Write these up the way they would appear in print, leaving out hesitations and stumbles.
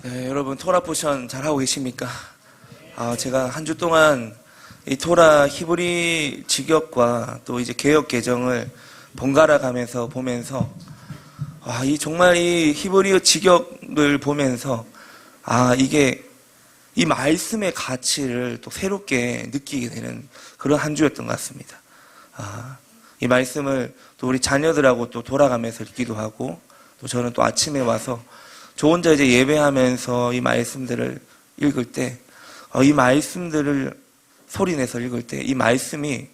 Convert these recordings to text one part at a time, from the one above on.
네, 여러분 토라 포션 잘하고 계십니까? 제가 한 주 동안 이 토라 히브리 직역과 또 이제 개역 개정을 번갈아 가면서 보면서 이 정말 이 히브리어 직역을 보면서 이게 이 말씀의 가치를 또 새롭게 느끼게 되는 그런 한 주였던 것 같습니다. 이 말씀을 또 우리 자녀들하고 또 돌아가면서 읽기도 하고, 또 저는 또 아침에 와서 저 혼자 이제 예배하면서 이 말씀들을 읽을 때, 이 말씀들을 소리내서 읽을 때, 이 말씀이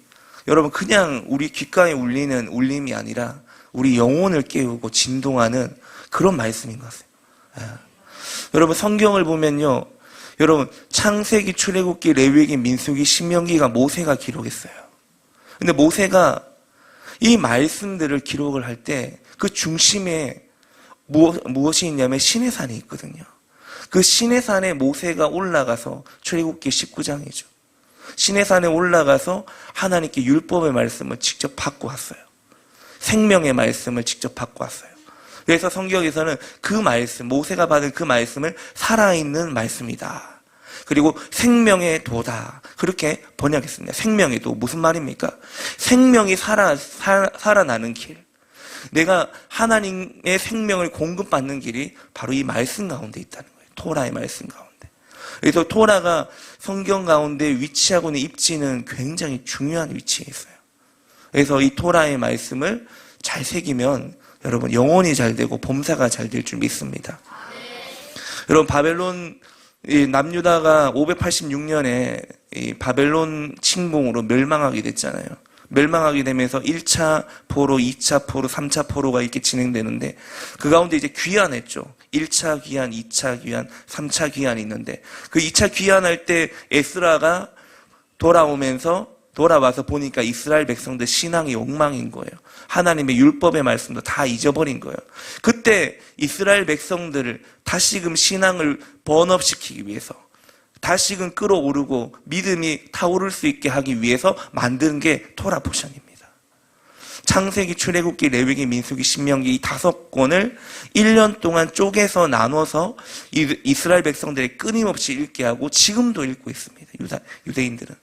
여러분 그냥 우리 귓가에 울리는 울림이 아니라 우리 영혼을 깨우고 진동하는 그런 말씀인 것 같아요. 여러분 성경을 보면요, 여러분 창세기, 출애굽기, 레위기, 민수기, 신명기가 모세가 기록했어요. 근데 모세가 이 말씀들을 기록을 할 때 그 중심에 무엇이 있냐면 시내산이 있거든요. 그 시내산에 모세가 올라가서, 출애굽기 19장이죠. 시내산에 올라가서 하나님께 율법의 말씀을 직접 받고 왔어요. 생명의 말씀을 직접 받고 왔어요. 그래서 성경에서는 그 말씀, 모세가 받은 그 말씀을 살아있는 말씀이다. 그리고 생명의 도다. 그렇게 번역했습니다. 생명의 도. 무슨 말입니까? 생명이 살아나는 길. 내가 하나님의 생명을 공급받는 길이 바로 이 말씀 가운데 있다는 거예요. 토라의 말씀 가운데. 그래서 토라가 성경 가운데 위치하고 있는 입지는 굉장히 중요한 위치에 있어요. 그래서 이 토라의 말씀을 잘 새기면 여러분 영혼이 잘 되고 범사가 잘 될 줄 믿습니다. 여러분 바벨론 남유다가 586년에 이 바벨론 침공으로 멸망하게 됐잖아요. 멸망하게 되면서 1차 포로, 2차 포로, 3차 포로가 이렇게 진행되는데, 그 가운데 이제 귀환했죠. 1차 귀환, 2차 귀환, 3차 귀환이 있는데, 그 2차 귀환할 때 에스라가 돌아와서 보니까 이스라엘 백성들 신앙이 엉망인 거예요. 하나님의 율법의 말씀도 다 잊어버린 거예요. 그때 이스라엘 백성들을 다시금 신앙을 번업시키기 위해서, 다시금 끌어오르고 믿음이 타오를 수 있게 하기 위해서 만든 게 토라 포션입니다. 창세기, 출애굽기, 레위기, 민수기, 신명기 이 5권을 1년 동안 쪼개서 나눠서 이스라엘 백성들이 끊임없이 읽게 하고 지금도 읽고 있습니다. 유대인들은.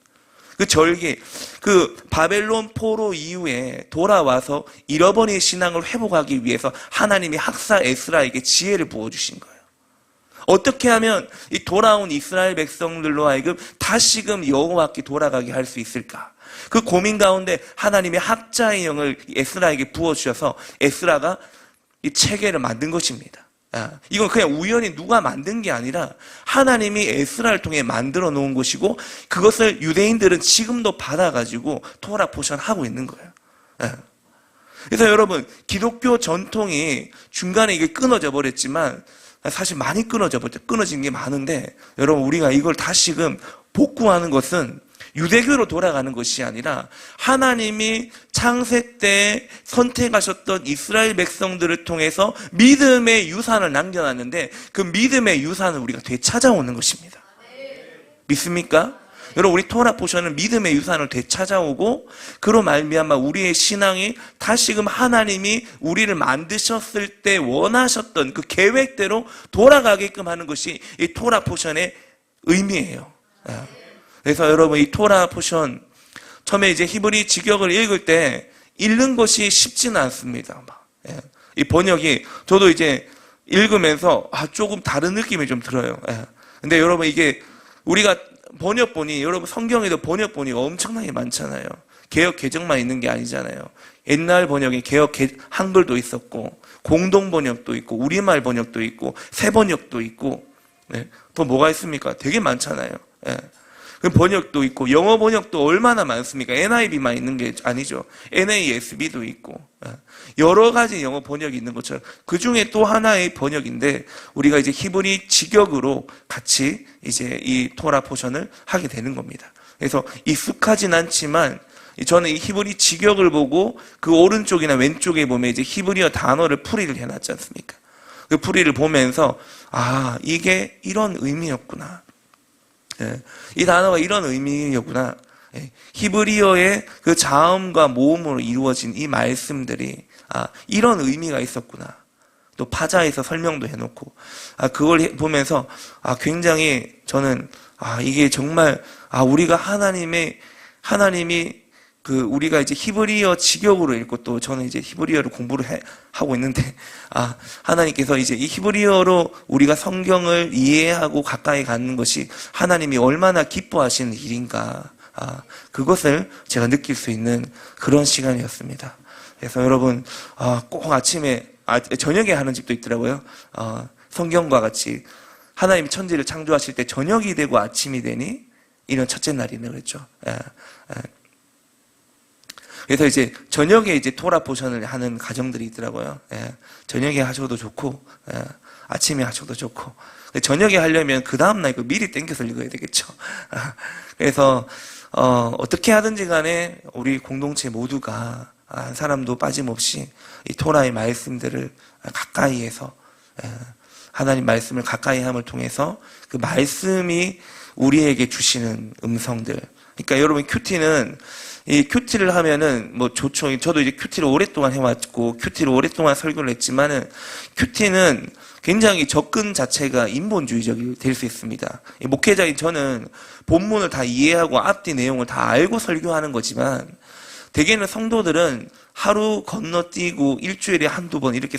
그 절기, 그 바벨론 포로 이후에 돌아와서 잃어버린 신앙을 회복하기 위해서 하나님이 학사 에스라에게 지혜를 부어주신 거예요. 어떻게 하면 이 돌아온 이스라엘 백성들로 하여금 다시금 여호와께 돌아가게 할 수 있을까? 그 고민 가운데 하나님의 학자의 영을 에스라에게 부어주셔서 에스라가 이 체계를 만든 것입니다. 이건 그냥 우연히 누가 만든 게 아니라 하나님이 에스라를 통해 만들어 놓은 것이고, 그것을 유대인들은 지금도 받아가지고 토라 포션 하고 있는 거예요. 그래서 여러분 기독교 전통이 중간에 이게 끊어져 버렸지만, 사실 많이 끊어진 게 많은데, 여러분 우리가 이걸 다시금 복구하는 것은 유대교로 돌아가는 것이 아니라 하나님이 창세 때 선택하셨던 이스라엘 백성들을 통해서 믿음의 유산을 남겨놨는데, 그 믿음의 유산을 우리가 되찾아오는 것입니다. 믿습니까? 여러분 우리 토라 포션은 믿음의 유산을 되찾아오고, 그로 말미암아 우리의 신앙이 다시금 하나님이 우리를 만드셨을 때 원하셨던 그 계획대로 돌아가게끔 하는 것이 이 토라 포션의 의미예요. 그래서 여러분 이 토라 포션 처음에 이제 히브리 직역을 읽을 때 읽는 것이 쉽지는 않습니다. 이 번역이 저도 이제 읽으면서 조금 다른 느낌이 좀 들어요. 근데 여러분 이게 우리가 번역본이, 여러분 성경에도 번역본이 엄청나게 많잖아요. 개역 개정만 있는 게 아니잖아요. 옛날 번역에 개역 한글도 있었고, 공동 번역도 있고, 우리말 번역도 있고, 새 번역도 있고, 또 뭐가 있습니까? 되게 많잖아요. 그 번역도 있고, 영어 번역도 얼마나 많습니까? NIV만 있는 게 아니죠. NASB도 있고, 여러 가지 영어 번역이 있는 것처럼 그 중에 또 하나의 번역인데, 우리가 이제 히브리 직역으로 같이 이제 이 토라 포션을 하게 되는 겁니다. 그래서 익숙하진 않지만 저는 이 히브리 직역을 보고 그 오른쪽이나 왼쪽에 보면 이제 히브리어 단어를 풀이를 해놨지 않습니까? 그 풀이를 보면서 이게 이런 의미였구나. 이 단어가 이런 의미였구나. 히브리어의 그 자음과 모음으로 이루어진 이 말씀들이 이런 의미가 있었구나. 또 파자에서 설명도 해놓고, 그걸 보면서, 굉장히 저는, 이게 정말, 우리가 하나님이 우리가 이제 히브리어 직역으로 읽고 또 저는 이제 히브리어를 공부를 하고 있는데, 하나님께서 이제 이 히브리어로 우리가 성경을 이해하고 가까이 가는 것이 하나님이 얼마나 기뻐하시는 일인가, 그것을 제가 느낄 수 있는 그런 시간이었습니다. 그래서 여러분, 꼭 아침에, 저녁에 하는 집도 있더라고요. 성경과 같이 하나님이 천지를 창조하실 때 저녁이 되고 아침이 되니 이런 첫째 날이네 그랬죠. 그래서 이제 저녁에 이제 토라 포션을 하는 가정들이 있더라고요. 저녁에 하셔도 좋고, 아침에 하셔도 좋고. 저녁에 하려면 그 다음날 미리 땡겨서 읽어야 되겠죠. 그래서, 어떻게 하든지 간에 우리 공동체 모두가 한 사람도 빠짐없이 이 토라의 말씀들을 가까이 해서, 하나님 말씀을 가까이 함을 통해서 그 말씀이 우리에게 주시는 음성들. 그러니까 여러분 이 큐티를 하면은 뭐 좋죠. 저도 이제 큐티를 오랫동안 해왔고 큐티를 오랫동안 설교를 했지만은 큐티는 굉장히 접근 자체가 인본주의적이 될 수 있습니다. 목회자인 저는 본문을 다 이해하고 앞뒤 내용을 다 알고 설교하는 거지만 대개는 성도들은 하루 건너뛰고 일주일에 한두 번 이렇게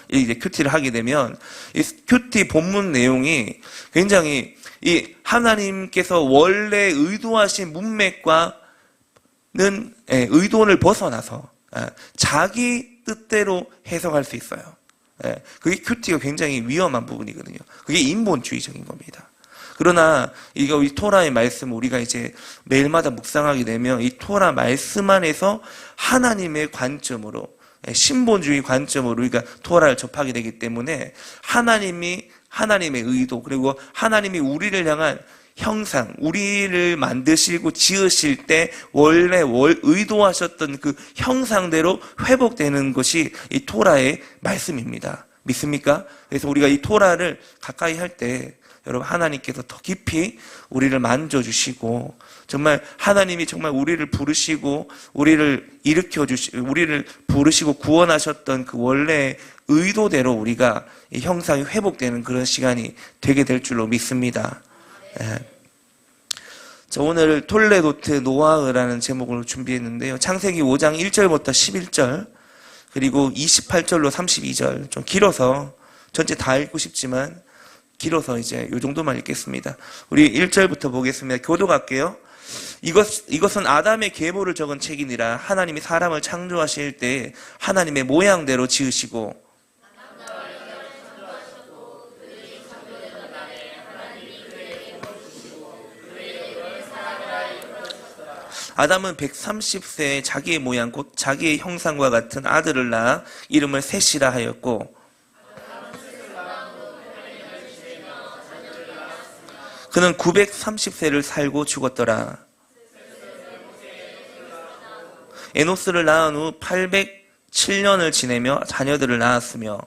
이제 큐티를 하게 되면 이 큐티 본문 내용이 굉장히 이 하나님께서 원래 의도하신 문맥과 의도를 벗어나서 자기 뜻대로 해석할 수 있어요. 그게 큐티가 굉장히 위험한 부분이거든요. 그게 인본주의적인 겁니다. 그러나 이 토라의 말씀 우리가 이제 매일마다 묵상하게 되면 이 토라 말씀 안에서 하나님의 관점으로, 신본주의 관점으로 우리가 토라를 접하게 되기 때문에 하나님의 의도, 그리고 하나님이 우리를 향한 형상, 우리를 만드시고 지으실 때 원래 의도하셨던 그 형상대로 회복되는 것이 이 토라의 말씀입니다. 믿습니까? 그래서 우리가 이 토라를 가까이 할 때 여러분 하나님께서 더 깊이 우리를 만져주시고 정말 하나님이 정말 우리를 부르시고 우리를 우리를 부르시고 구원하셨던 그 원래 의도대로 우리가 이 형상이 회복되는 그런 시간이 되게 될 줄로 믿습니다. 오늘 톨레도트 노아흐라는 제목으로 준비했는데요. 창세기 5장 1절부터 11절 그리고 28절로 32절 좀 길어서 전체 다 읽고 싶지만 길어서 이제 이 정도만 읽겠습니다. 우리 1절부터 보겠습니다. 교독할게요. 이것은 아담의 계보를 적은 책이니라. 하나님이 사람을 창조하실 때 하나님의 모양대로 지으시고 아담은 130세에 자기의 모양 곧 자기의 형상과 같은 아들을 낳아 이름을 셋이라 하였고 그는 930세를 살고 죽었더라. 에노스를 낳은 후 807년을 지내며 자녀들을 낳았으며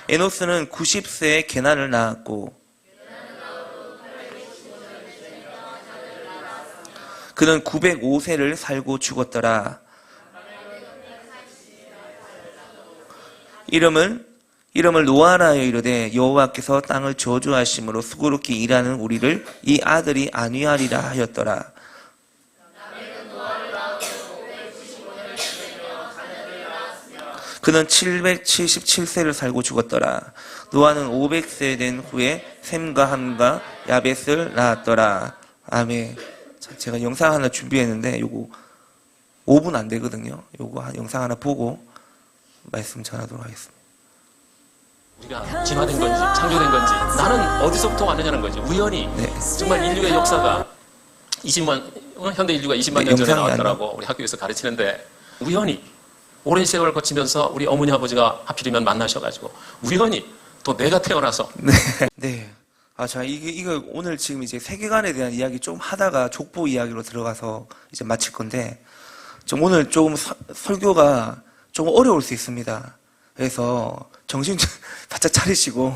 에노스는 90세에 게난을 낳았고 그는 905세를 살고 죽었더라. 이름을 노아라 하여 이르되 여호와께서 땅을 저주하심으로 수고롭게 일하는 우리를 이 아들이 안위하리라 하였더라. 그는 777세를 살고 죽었더라. 노아는 500세 된 후에 셈과 함과 야벳을 낳았더라. 아멘. 제가 영상 하나 준비했는데 요거 5분 안 되거든요. 요거 영상 하나 보고 말씀 전하도록 하겠습니다. 우리가 진화된 건지 창조된 건지 나는 어디서부터 왔느냐는 거지. 우연히 정말 인류의 역사가 20만 현대 인류가 20만 년 전에 나왔더라고. 우리 학교에서 가르치는데 우연히 오랜 세월을 거치면서 우리 어머니 아버지가 하필이면 만나셔가지고 우연히 또 내가 태어나서 네. 자, 이거 오늘 지금 이제 세계관에 대한 이야기 좀 하다가 족보 이야기로 들어가서 이제 마칠 건데, 오늘 조금 설교가 좀 어려울 수 있습니다. 그래서 정신 바짝 차리시고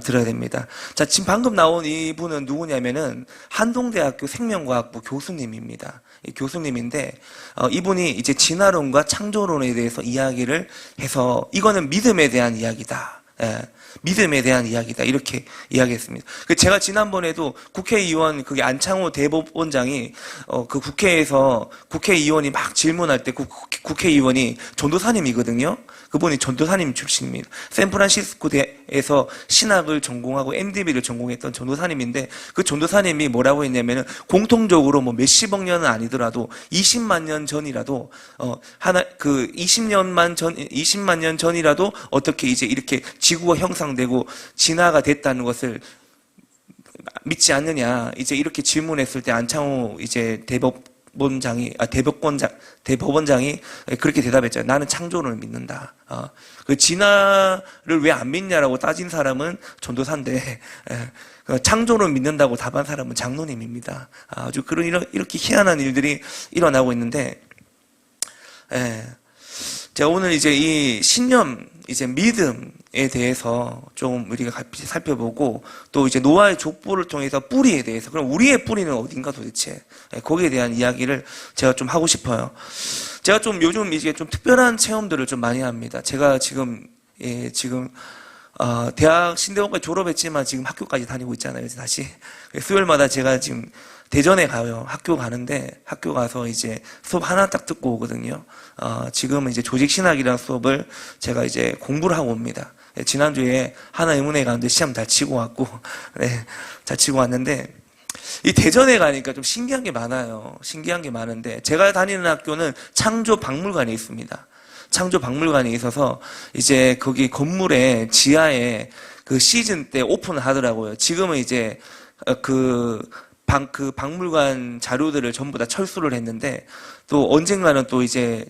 들어야 됩니다. 자, 지금 방금 나온 이분은 누구냐면은 한동대학교 생명과학부 교수님입니다. 이 교수님인데 이분이 이제 진화론과 창조론에 대해서 이야기를 해서 이거는 믿음에 대한 이야기다. 예, 믿음에 대한 이야기다. 이렇게 이야기했습니다. 제가 지난번에도 국회의원, 그게 안창호 대법원장이, 그 국회에서 국회의원이 막 질문할 때 국회의원이 전도사님이거든요. 그분이 전도사님 출신입니다. 샌프란시스코대에서 신학을 전공하고 MDB를 전공했던 전도사님인데 그 전도사님이 뭐라고 했냐면은 공통적으로 뭐 몇십억 년은 아니더라도 20만 년 전이라도, 20만 년 전이라도 어떻게 이제 이렇게 지구가 형성되고 진화가 됐다는 것을 믿지 않느냐, 이제 이렇게 질문했을 때 안창호 이제 대법원장이 그렇게 대답했잖아요. 나는 창조론을 믿는다. 그 진화를 왜 안 믿냐라고 따진 사람은 전도사인데, 창조론 믿는다고 답한 사람은 장로님입니다. 아주 이렇게 희한한 일들이 일어나고 있는데, 제가 오늘 이제 이 신념, 이제 믿음에 대해서 좀 우리가 같이 살펴보고, 또 이제 노아의 족보를 통해서 뿌리에 대해서, 그럼 우리의 뿌리는 어딘가 도대체, 거기에 대한 이야기를 제가 좀 하고 싶어요. 제가 좀 요즘 이제 좀 특별한 체험들을 좀 많이 합니다. 제가 지금 대학 신대원까지 졸업했지만 지금 학교까지 다니고 있잖아요. 다시 수요일마다 제가 지금 대전에 가요. 학교 가는데 학교 가서 이제 수업 하나 딱 듣고 오거든요. 지금은 이제 조직신학이라는 수업을 제가 이제 공부를 하고 옵니다. 지난주에 하나의문에 갔는데 시험 잘 치고 왔고, 네, 잘 치고 왔는데, 이 대전에 가니까 좀 신기한 게 많아요. 신기한 게 많은데, 제가 다니는 학교는 창조박물관에 있습니다. 창조박물관에 있어서 이제 거기 건물에 지하에 그 시즌 때 오픈을 하더라고요. 지금은 이제 그 박물관 자료들을 전부 다 철수를 했는데, 또 언젠가는 또 이제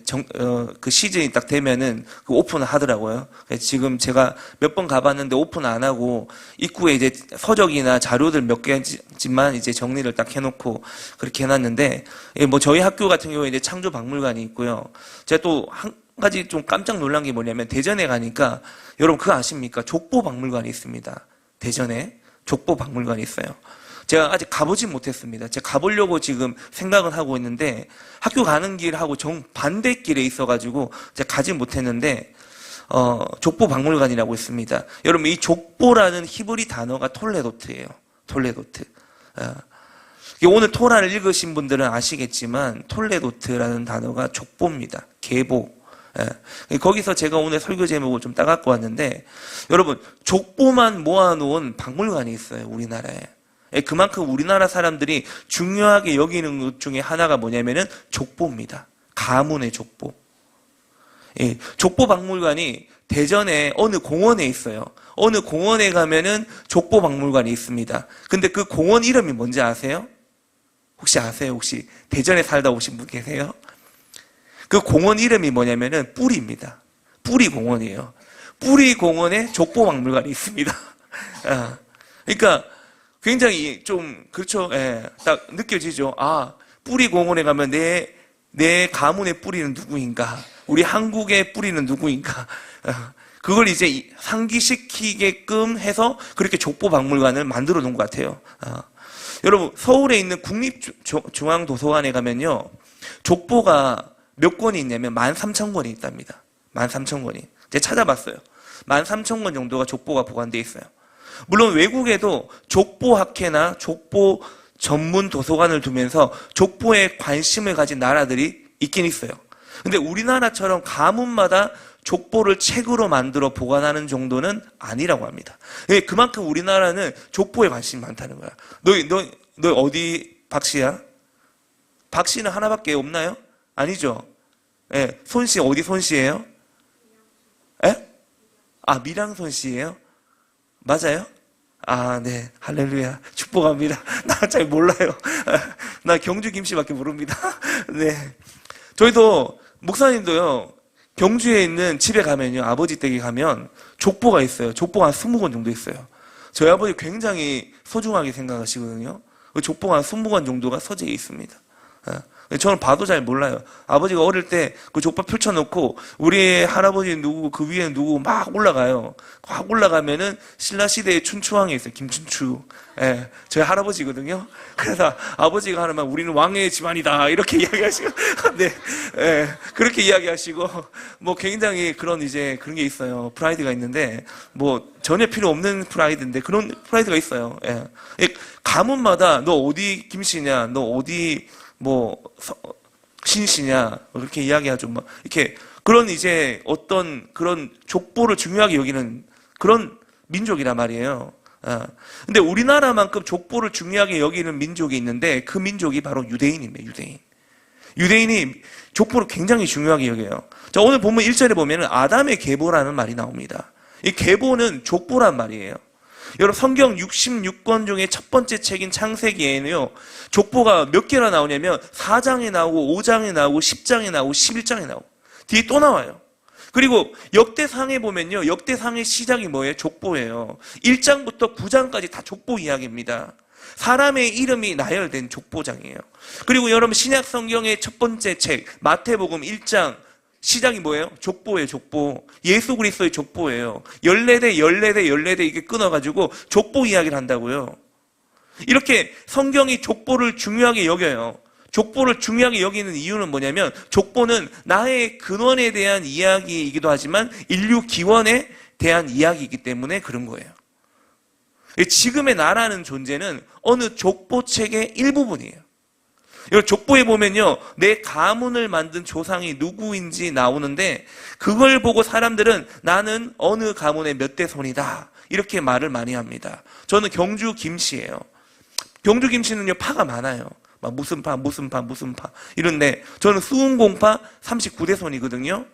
그 시즌이 딱 되면은 그 오픈을 하더라고요. 지금 제가 몇 번 가봤는데 오픈 안 하고 입구에 이제 서적이나 자료들 몇 개지만 이제 정리를 딱 해놓고 그렇게 해놨는데, 뭐 저희 학교 같은 경우에 이제 창조박물관이 있고요. 제가 또 한 가지 좀 깜짝 놀란 게 뭐냐면, 대전에 가니까 여러분 그거 아십니까? 족보박물관이 있습니다. 대전에 족보박물관이 있어요. 제가 아직 가보진 못했습니다. 제가 가보려고 지금 생각은 하고 있는데, 학교 가는 길하고 정반대 길에 있어가지고 제가 가진 못했는데, 족보박물관이라고 있습니다. 여러분, 이 족보라는 히브리 단어가 톨레도트예요. 톨레도트. 오늘 토라를 읽으신 분들은 아시겠지만 톨레도트라는 단어가 족보입니다. 계보. 거기서 제가 오늘 설교 제목을 좀 따갖고 왔는데, 여러분, 족보만 모아놓은 박물관이 있어요, 우리나라에. 그만큼 우리나라 사람들이 중요하게 여기는 것 중에 하나가 뭐냐면은 족보입니다. 가문의 족보. 족보박물관이 대전에 어느 공원에 있어요. 어느 공원에 가면은 족보박물관이 있습니다. 근데 그 공원 이름이 뭔지 아세요? 혹시 아세요? 혹시 대전에 살다 오신 분 계세요? 그 공원 이름이 뭐냐면은 뿌리입니다. 뿌리공원이에요. 뿌리공원에 족보박물관이 있습니다. 그러니까 굉장히 좀, 그렇죠. 딱 느껴지죠. 뿌리공원에 가면 내 가문의 뿌리는 누구인가? 우리 한국의 뿌리는 누구인가? 그걸 이제 상기시키게끔 해서 그렇게 족보박물관을 만들어 놓은 것 같아요. 여러분, 서울에 있는 국립중앙도서관에 가면요, 족보가 몇 권이 있냐면 13,000권이 있답니다. 13,000권이. 제가 찾아봤어요. 13,000권 정도가 족보가 보관되어 있어요. 물론 외국에도 족보학회나 족보 전문 도서관을 두면서 족보에 관심을 가진 나라들이 있긴 있어요. 근데 우리나라처럼 가문마다 족보를 책으로 만들어 보관하는 정도는 아니라고 합니다. 그만큼 우리나라는 족보에 관심이 많다는 거야. 너 어디 박씨야? 박씨는 하나밖에 없나요? 아니죠. 손씨 어디 손씨예요? 밀양 손씨예요? 맞아요? 네. 할렐루야. 축복합니다. 나 잘 몰라요. 나 경주 김씨밖에 모릅니다. 네. 저희도, 목사님도요, 경주에 있는 집에 가면요, 아버지 댁에 가면 족보가 있어요. 족보가 한 20권 정도 있어요. 저희 아버지 굉장히 소중하게 생각하시거든요. 족보가 한 20권 정도가 서재에 있습니다. 저는 봐도 잘 몰라요. 아버지가 어릴 때 그 족보 펼쳐놓고 우리 할아버지 누구 그 위에 누구 막 올라가요. 확 올라가면은 신라 시대의 춘추왕이 있어요. 김춘추. 예, 저희 할아버지거든요. 그래서 아버지가 하는 말 우리는 왕의 집안이다 이렇게 이야기하시고 네, 예, 그렇게 이야기하시고 뭐 굉장히 그런 이제 그런 게 있어요. 프라이드가 있는데 뭐 전혀 필요 없는 프라이드인데 그런 프라이드가 있어요. 예. 가문마다 너 어디 김씨냐, 너 어디 뭐 신씨냐 그렇게 이야기하죠. 뭐 이렇게 그런 이제 어떤 그런 족보를 중요하게 여기는 그런 민족이란 말이에요. 근데 우리나라만큼 족보를 중요하게 여기는 민족이 있는데 그 민족이 바로 유대인입니다. 유대인이 족보를 굉장히 중요하게 여겨요. 자, 오늘 본문 1절에 보면 아담의 계보라는 말이 나옵니다. 이 계보는 족보란 말이에요. 여러분 성경 66권 중에 첫 번째 책인 창세기에는요 족보가 몇 개나 나오냐면 4장에 나오고 5장에 나오고 10장에 나오고 11장에 나오고 뒤에 또 나와요. 그리고 역대상에 보면요 역대상의 시작이 뭐예요? 족보예요. 1장부터 9장까지 다 족보 이야기입니다. 사람의 이름이 나열된 족보장이에요. 그리고 여러분 신약 성경의 첫 번째 책 마태복음 1장 시작이 뭐예요? 족보예요, 족보. 예수 그리스도의 족보예요. 14대 이게 끊어가지고 족보 이야기를 한다고요. 이렇게 성경이 족보를 중요하게 여겨요. 족보를 중요하게 여기는 이유는 뭐냐면 족보는 나의 근원에 대한 이야기이기도 하지만 인류 기원에 대한 이야기이기 때문에 그런 거예요. 지금의 나라는 존재는 어느 족보책의 일부분이에요. 여러분 족보에 보면요 내 가문을 만든 조상이 누구인지 나오는데 그걸 보고 사람들은 나는 어느 가문의 몇 대 손이다 이렇게 말을 많이 합니다. 저는 경주 김씨예요. 경주 김씨는요 파가 많아요. 막 무슨 파 이런데 저는 수은공파 39대 손이거든요.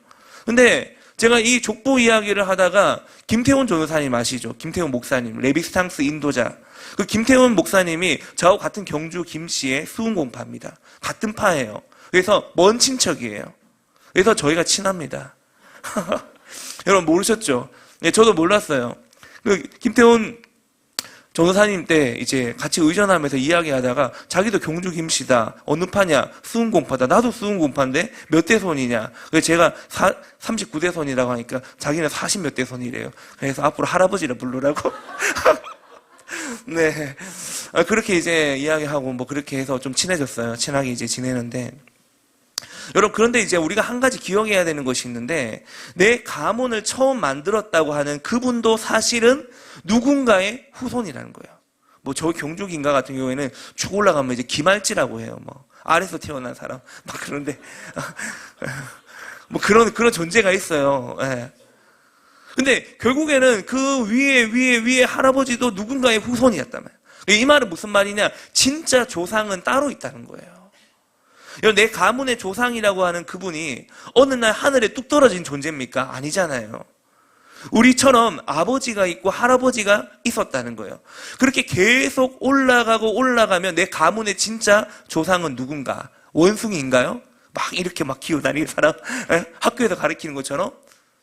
근데 제가 이 족보 이야기를 하다가 김태훈 전도사님 아시죠? 김태훈 목사님 레비스탕스 인도자 그 김태훈 목사님이 저하고 같은 경주 김씨의 수은공파입니다. 같은 파예요. 그래서 먼 친척이에요. 그래서 저희가 친합니다. 여러분 모르셨죠? 네, 저도 몰랐어요. 그 김태훈 전도사님 때 이제 같이 의전하면서 이야기하다가 자기도 경주 김씨다. 어느 파냐? 수은공파다. 나도 수은공파인데 몇 대 손이냐? 그래서 제가 39대 손이라고 하니까 자기는 40 몇 대 손이래요. 그래서 앞으로 할아버지를 부르라고. 네. 그렇게 이제 이야기하고 뭐 그렇게 해서 좀 친해졌어요. 친하게 이제 지내는데. 여러분, 그런데 이제 우리가 한 가지 기억해야 되는 것이 있는데, 내 가문을 처음 만들었다고 하는 그분도 사실은 누군가의 후손이라는 거예요. 뭐, 저 경주김가 같은 경우에는 쭉 올라가면 이제 김할지라고 해요. 뭐, 아래서 태어난 사람. 막 그런데, 뭐 그런 존재가 있어요. 예. 근데 결국에는 그 위에 할아버지도 누군가의 후손이었단 말이에요. 이 말은 무슨 말이냐? 진짜 조상은 따로 있다는 거예요. 내 가문의 조상이라고 하는 그분이 어느 날 하늘에 뚝 떨어진 존재입니까? 아니잖아요. 우리처럼 아버지가 있고 할아버지가 있었다는 거예요. 그렇게 계속 올라가면 내 가문의 진짜 조상은 누군가? 원숭이인가요? 막 이렇게 막 기어다니는 사람? 학교에서 가르치는 것처럼?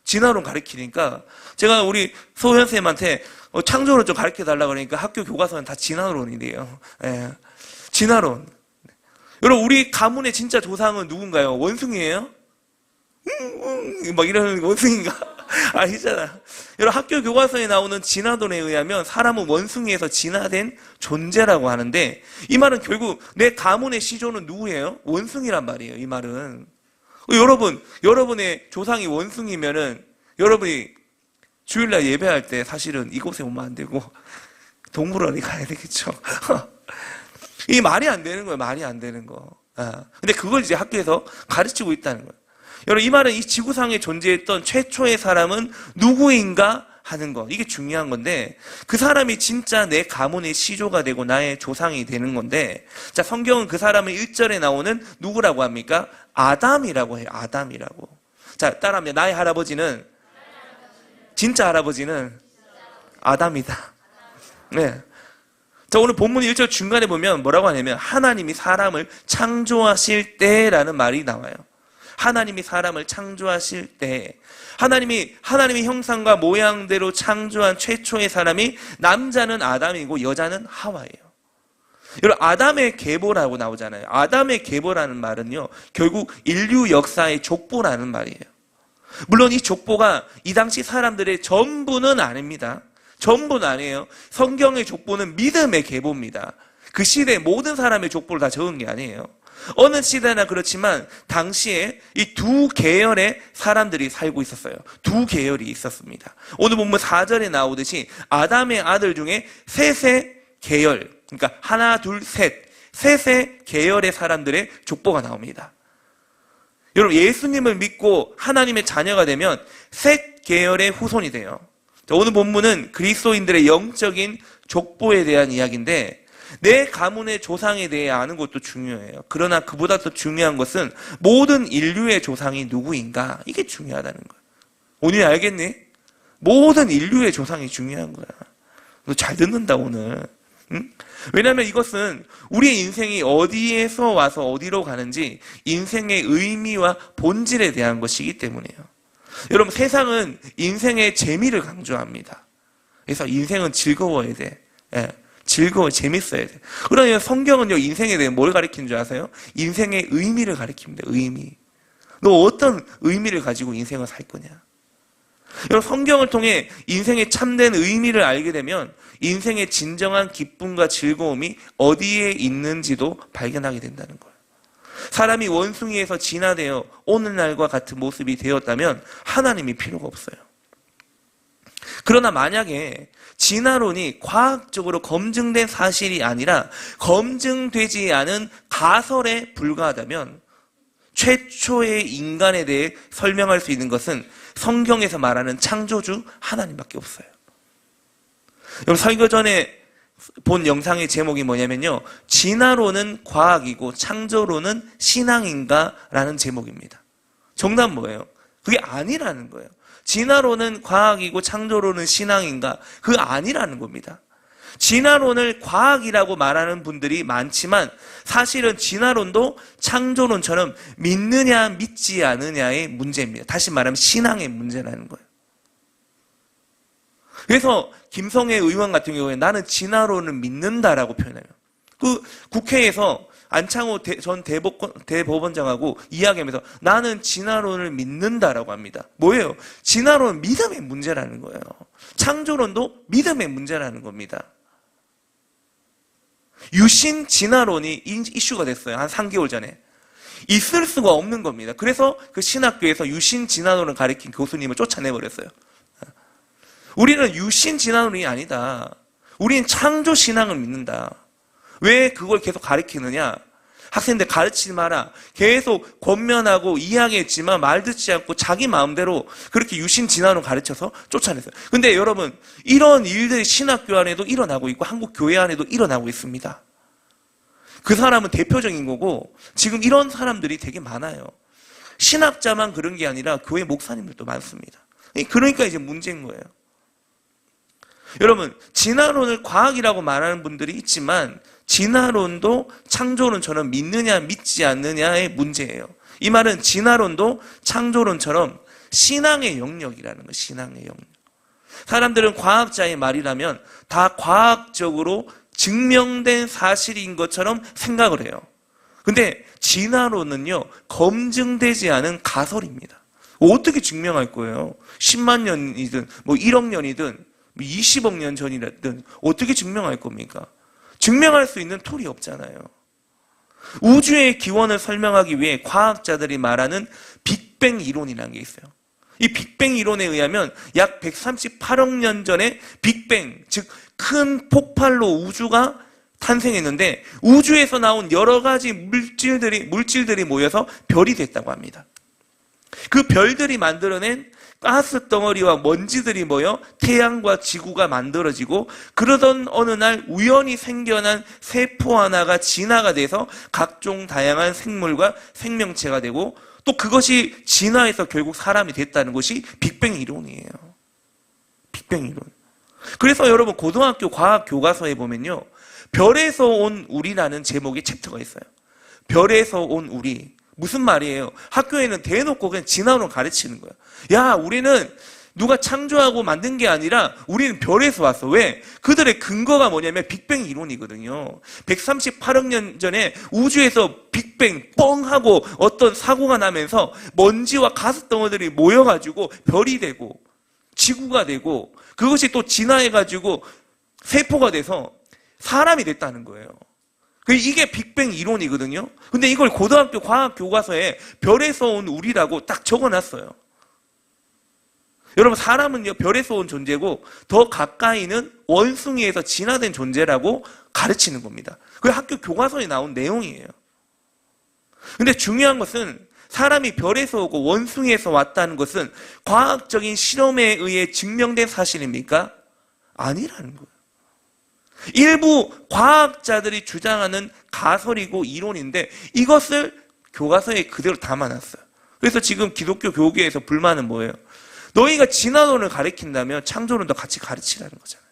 진화론 가르치니까 제가 우리 소현 쌤한테 창조론 좀 가르쳐달라 그러니까 학교 교과서는 다 진화론이래요. 진화론. 여러분 우리 가문의 진짜 조상은 누군가요? 원숭이에요? 막 이러는 원숭이인가? 아니잖아. 여러분 학교 교과서에 나오는 진화론에 의하면 사람은 원숭이에서 진화된 존재라고 하는데 이 말은 결국 내 가문의 시조는 누구예요? 원숭이란 말이에요. 이 말은. 여러분의 조상이 원숭이면은 여러분이 주일날 예배할 때 사실은 이곳에 오면 안 되고 동물원에 가야 되겠죠. 이게 말이 안 되는 거예요. 말이 안 되는 거. 근데 그걸 이제 학교에서 가르치고 있다는 거예요. 여러분 이 말은 이 지구상에 존재했던 최초의 사람은 누구인가 하는 거. 이게 중요한 건데 그 사람이 진짜 내 가문의 시조가 되고 나의 조상이 되는 건데 자 성경은 그 사람을 1절에 나오는 누구라고 합니까? 아담이라고 해요. 아담이라고. 자 따라합니다. 나의 할아버지는 진짜 할아버지는 아담이다. 네. 자 오늘 본문 1절 중간에 보면 뭐라고 하냐면 하나님이 사람을 창조하실 때라는 말이 나와요. 하나님이 사람을 창조하실 때 하나님의 형상과 모양대로 창조한 최초의 사람이 남자는 아담이고 여자는 하와예요. 여러분, 아담의 계보라고 나오잖아요. 아담의 계보라는 말은요, 결국 인류 역사의 족보라는 말이에요. 물론 이 족보가 이 당시 사람들의 전부는 아닙니다. 전부는 아니에요. 성경의 족보는 믿음의 계보입니다. 그 시대의 모든 사람의 족보를 다 적은 게 아니에요. 어느 시대나 그렇지만 당시에 이 두 계열의 사람들이 살고 있었어요. 두 계열이 있었습니다. 오늘 본문 4절에 나오듯이 아담의 아들 중에 셋의 계열, 그러니까 하나, 둘, 셋의 계열의 사람들의 족보가 나옵니다. 여러분, 예수님을 믿고 하나님의 자녀가 되면 셋 계열의 후손이 돼요. 오늘 본문은 그리스도인들의 영적인 족보에 대한 이야기인데, 내 가문의 조상에 대해 아는 것도 중요해요. 그러나 그보다 더 중요한 것은 모든 인류의 조상이 누구인가? 이게 중요하다는 거예요. 오늘 알겠니? 모든 인류의 조상이 중요한 거야. 너 잘 듣는다, 오늘. 응? 왜냐하면 이것은 우리의 인생이 어디에서 와서 어디로 가는지 인생의 의미와 본질에 대한 것이기 때문이에요. 여러분, 세상은 인생의 재미를 강조합니다. 그래서 인생은 즐거워야 돼. 예. 즐거워, 재밌어야 돼. 그러나 성경은요, 인생에 대해 뭘 가리키는 줄 아세요? 인생의 의미를 가리킵니다. 의미. 너 어떤 의미를 가지고 인생을 살 거냐? 여러분, 성경을 통해 인생의 참된 의미를 알게 되면 인생의 진정한 기쁨과 즐거움이 어디에 있는지도 발견하게 된다는 거예요. 사람이 원숭이에서 진화되어 오늘날과 같은 모습이 되었다면 하나님이 필요가 없어요. 그러나 만약에 진화론이 과학적으로 검증된 사실이 아니라 검증되지 않은 가설에 불과하다면 최초의 인간에 대해 설명할 수 있는 것은 성경에서 말하는 창조주 하나님밖에 없어요. 여러분, 설교 전에 본 영상의 제목이 뭐냐면요, 진화론은 과학이고 창조론은 신앙인가? 라는 제목입니다. 정답 뭐예요? 그게 아니라는 거예요. 진화론은 과학이고 창조론은 신앙인가? 그거 아니라는 겁니다. 진화론을 과학이라고 말하는 분들이 많지만 사실은 진화론도 창조론처럼 믿느냐 믿지 않느냐의 문제입니다. 다시 말하면 신앙의 문제라는 거예요. 그래서 김성애 의원 같은 경우에 나는 진화론을 믿는다라고 표현해요. 그 국회에서 안창호 전 대법원장하고 이야기하면서 나는 진화론을 믿는다라고 합니다. 뭐예요? 진화론은 믿음의 문제라는 거예요. 창조론도 믿음의 문제라는 겁니다. 유신 진화론이 이슈가 됐어요. 한 3개월 전에. 있을 수가 없는 겁니다. 그래서 그 신학교에서 유신 진화론을 가리킨 교수님을 쫓아내버렸어요. 우리는 유신 진화론이 아니다. 우리는 창조 신앙을 믿는다. 왜 그걸 계속 가르치느냐? 학생들 가르치지 마라. 계속 권면하고 이야기했지만 말 듣지 않고 자기 마음대로 그렇게 유신 진화론 가르쳐서 쫓아냈어요. 근데 여러분, 이런 일들이 신학교 안에도 일어나고 있고 한국 교회 안에도 일어나고 있습니다. 그 사람은 대표적인 거고 지금 이런 사람들이 되게 많아요. 신학자만 그런 게 아니라 교회 목사님들도 많습니다. 그러니까 이제 문제인 거예요. 여러분, 진화론을 과학이라고 말하는 분들이 있지만 진화론도 창조론처럼 믿느냐 믿지 않느냐의 문제예요. 이 말은 진화론도 창조론처럼 신앙의 영역이라는 거예요. 신앙의 영역. 사람들은 과학자의 말이라면 다 과학적으로 증명된 사실인 것처럼 생각을 해요. 근데 진화론은요, 검증되지 않은 가설입니다. 어떻게 증명할 거예요? 10만 년이든 뭐 1억 년이든 20억 년 전이든 어떻게 증명할 겁니까? 증명할 수 있는 툴이 없잖아요. 우주의 기원을 설명하기 위해 과학자들이 말하는 빅뱅 이론이라는 게 있어요. 이 빅뱅 이론에 의하면 약 138억 년 전에 빅뱅, 즉 큰 폭발로 우주가 탄생했는데 우주에서 나온 여러 가지 물질들이 모여서 별이 됐다고 합니다. 그 별들이 만들어낸 가스 덩어리와 먼지들이 모여 태양과 지구가 만들어지고, 그러던 어느 날 우연히 생겨난 세포 하나가 진화가 돼서 각종 다양한 생물과 생명체가 되고, 또 그것이 진화해서 결국 사람이 됐다는 것이 빅뱅 이론이에요. 빅뱅 이론. 그래서 여러분, 고등학교 과학 교과서에 보면요, 별에서 온 우리라는 제목의 챕터가 있어요. 별에서 온 우리. 무슨 말이에요? 학교에는 대놓고 그냥 진화론 가르치는 거야. 야, 우리는 누가 창조하고 만든 게 아니라 우리는 별에서 왔어. 왜? 그들의 근거가 뭐냐면 빅뱅 이론이거든요. 138억 년 전에 우주에서 빅뱅 뻥 하고 어떤 사고가 나면서 먼지와 가스 덩어리들이 모여가지고 별이 되고 지구가 되고 그것이 또 진화해가지고 세포가 돼서 사람이 됐다는 거예요. 이게 빅뱅 이론이거든요. 근데 이걸 고등학교 과학 교과서에 별에서 온 우리라고 딱 적어놨어요. 여러분, 사람은요, 별에서 온 존재고 더 가까이는 원숭이에서 진화된 존재라고 가르치는 겁니다. 그게 학교 교과서에 나온 내용이에요. 근데 중요한 것은 사람이 별에서 오고 원숭이에서 왔다는 것은 과학적인 실험에 의해 증명된 사실입니까? 아니라는 거예요. 일부 과학자들이 주장하는 가설이고 이론인데 이것을 교과서에 그대로 담아놨어요. 그래서 지금 기독교 교계에서 불만은 뭐예요? 너희가 진화론을 가르친다면 창조론도 같이 가르치라는 거잖아요.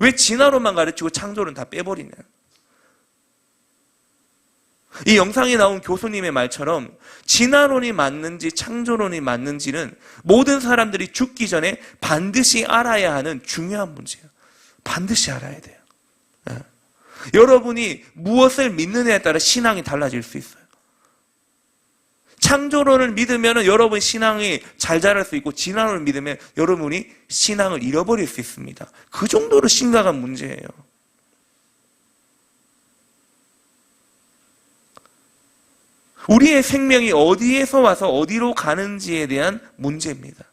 왜 진화론만 가르치고 창조론 다 빼버리냐? 이 영상에 나온 교수님의 말처럼 진화론이 맞는지 창조론이 맞는지는 모든 사람들이 죽기 전에 반드시 알아야 하는 중요한 문제예요. 반드시 알아야 돼요. 네. 여러분이 무엇을 믿느냐에 따라 신앙이 달라질 수 있어요. 창조론을 믿으면 여러분 신앙이 잘 자랄 수 있고 진화론을 믿으면 여러분이 신앙을 잃어버릴 수 있습니다. 그 정도로 심각한 문제예요. 우리의 생명이 어디에서 와서 어디로 가는지에 대한 문제입니다.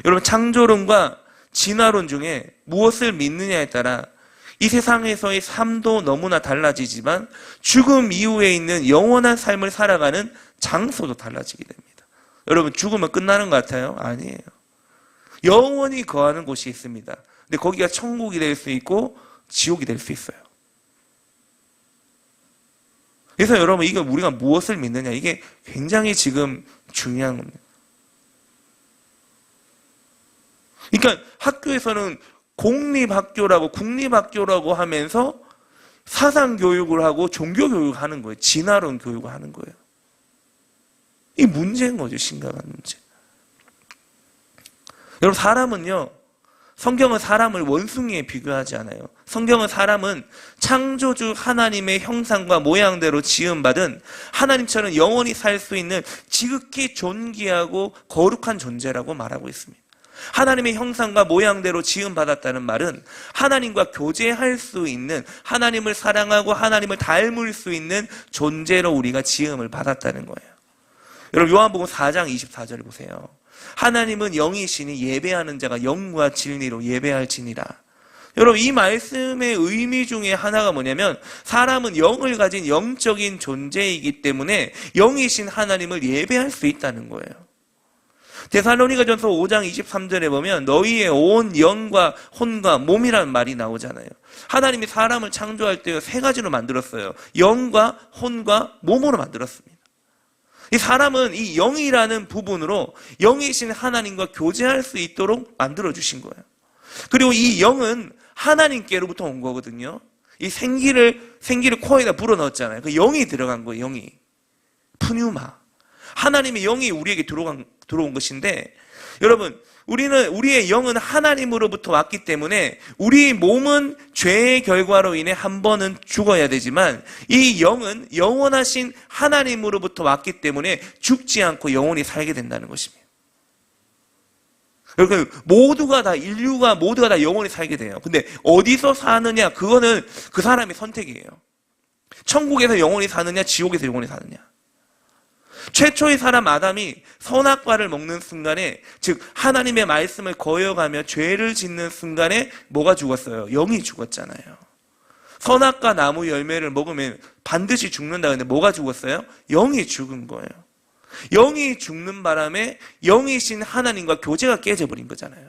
여러분, 창조론과 진화론 중에 무엇을 믿느냐에 따라 이 세상에서의 삶도 너무나 달라지지만 죽음 이후에 있는 영원한 삶을 살아가는 장소도 달라지게 됩니다. 여러분, 죽으면 끝나는 것 같아요? 아니에요. 영원히 거하는 곳이 있습니다. 근데 거기가 천국이 될 수 있고 지옥이 될 수 있어요. 그래서 여러분, 이거 우리가 무엇을 믿느냐, 이게 굉장히 지금 중요한 겁니다. 그러니까 학교에서는 공립학교라고 국립학교라고 하면서 사상교육을 하고 종교교육을 하는 거예요. 진화론 교육을 하는 거예요. 이 문제인 거죠. 심각한 문제. 여러분, 사람은요, 성경은 사람을 원숭이에 비교하지 않아요. 성경은 사람은 창조주 하나님의 형상과 모양대로 지음받은 하나님처럼 영원히 살 수 있는 지극히 존귀하고 거룩한 존재라고 말하고 있습니다. 하나님의 형상과 모양대로 지음받았다는 말은 하나님과 교제할 수 있는, 하나님을 사랑하고 하나님을 닮을 수 있는 존재로 우리가 지음을 받았다는 거예요. 여러분, 요한복음 4장 24절을 보세요. 하나님은 영이시니 예배하는 자가 영과 진리로 예배할지니라. 여러분, 이 말씀의 의미 중에 하나가 뭐냐면 사람은 영을 가진 영적인 존재이기 때문에 영이신 하나님을 예배할 수 있다는 거예요. 데살로니가전서 5장 23절에 보면 너희의 온 영과 혼과 몸이라는 말이 나오잖아요. 하나님이 사람을 창조할 때 세 가지로 만들었어요. 영과 혼과 몸으로 만들었습니다. 이 사람은 이 영이라는 부분으로 영이신 하나님과 교제할 수 있도록 만들어주신 거예요. 그리고 이 영은 하나님께로부터 온 거거든요. 이 생기를 코에다 불어넣었잖아요. 그 영이 들어간 거예요. 영이. 푸뉴마. 하나님의 영이 우리에게 들어온 것인데, 여러분, 우리의 영은 하나님으로부터 왔기 때문에 우리 몸은 죄의 결과로 인해 한 번은 죽어야 되지만 이 영은 영원하신 하나님으로부터 왔기 때문에 죽지 않고 영원히 살게 된다는 것입니다. 그러니까 인류가 모두가 다 영원히 살게 돼요. 근데 어디서 사느냐, 그거는 그 사람의 선택이에요. 천국에서 영원히 사느냐, 지옥에서 영원히 사느냐. 최초의 사람 아담이 선악과를 먹는 순간에, 즉 하나님의 말씀을 거역하며 죄를 짓는 순간에 뭐가 죽었어요? 영이 죽었잖아요. 선악과 나무 열매를 먹으면 반드시 죽는다. 근데 뭐가 죽었어요? 영이 죽은 거예요. 영이 죽는 바람에 영이신 하나님과 교제가 깨져버린 거잖아요.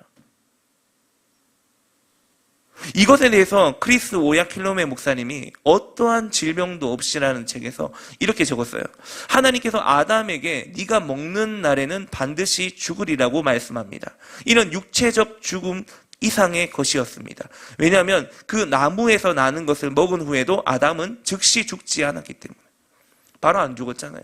이것에 대해서 크리스 오야킬로메 목사님이 어떠한 질병도 없이라는 책에서 이렇게 적었어요. 하나님께서 아담에게 네가 먹는 날에는 반드시 죽으리라고 말씀합니다. 이런 육체적 죽음 이상의 것이었습니다. 왜냐하면 그 나무에서 나는 것을 먹은 후에도 아담은 즉시 죽지 않았기 때문에. 바로 안 죽었잖아요.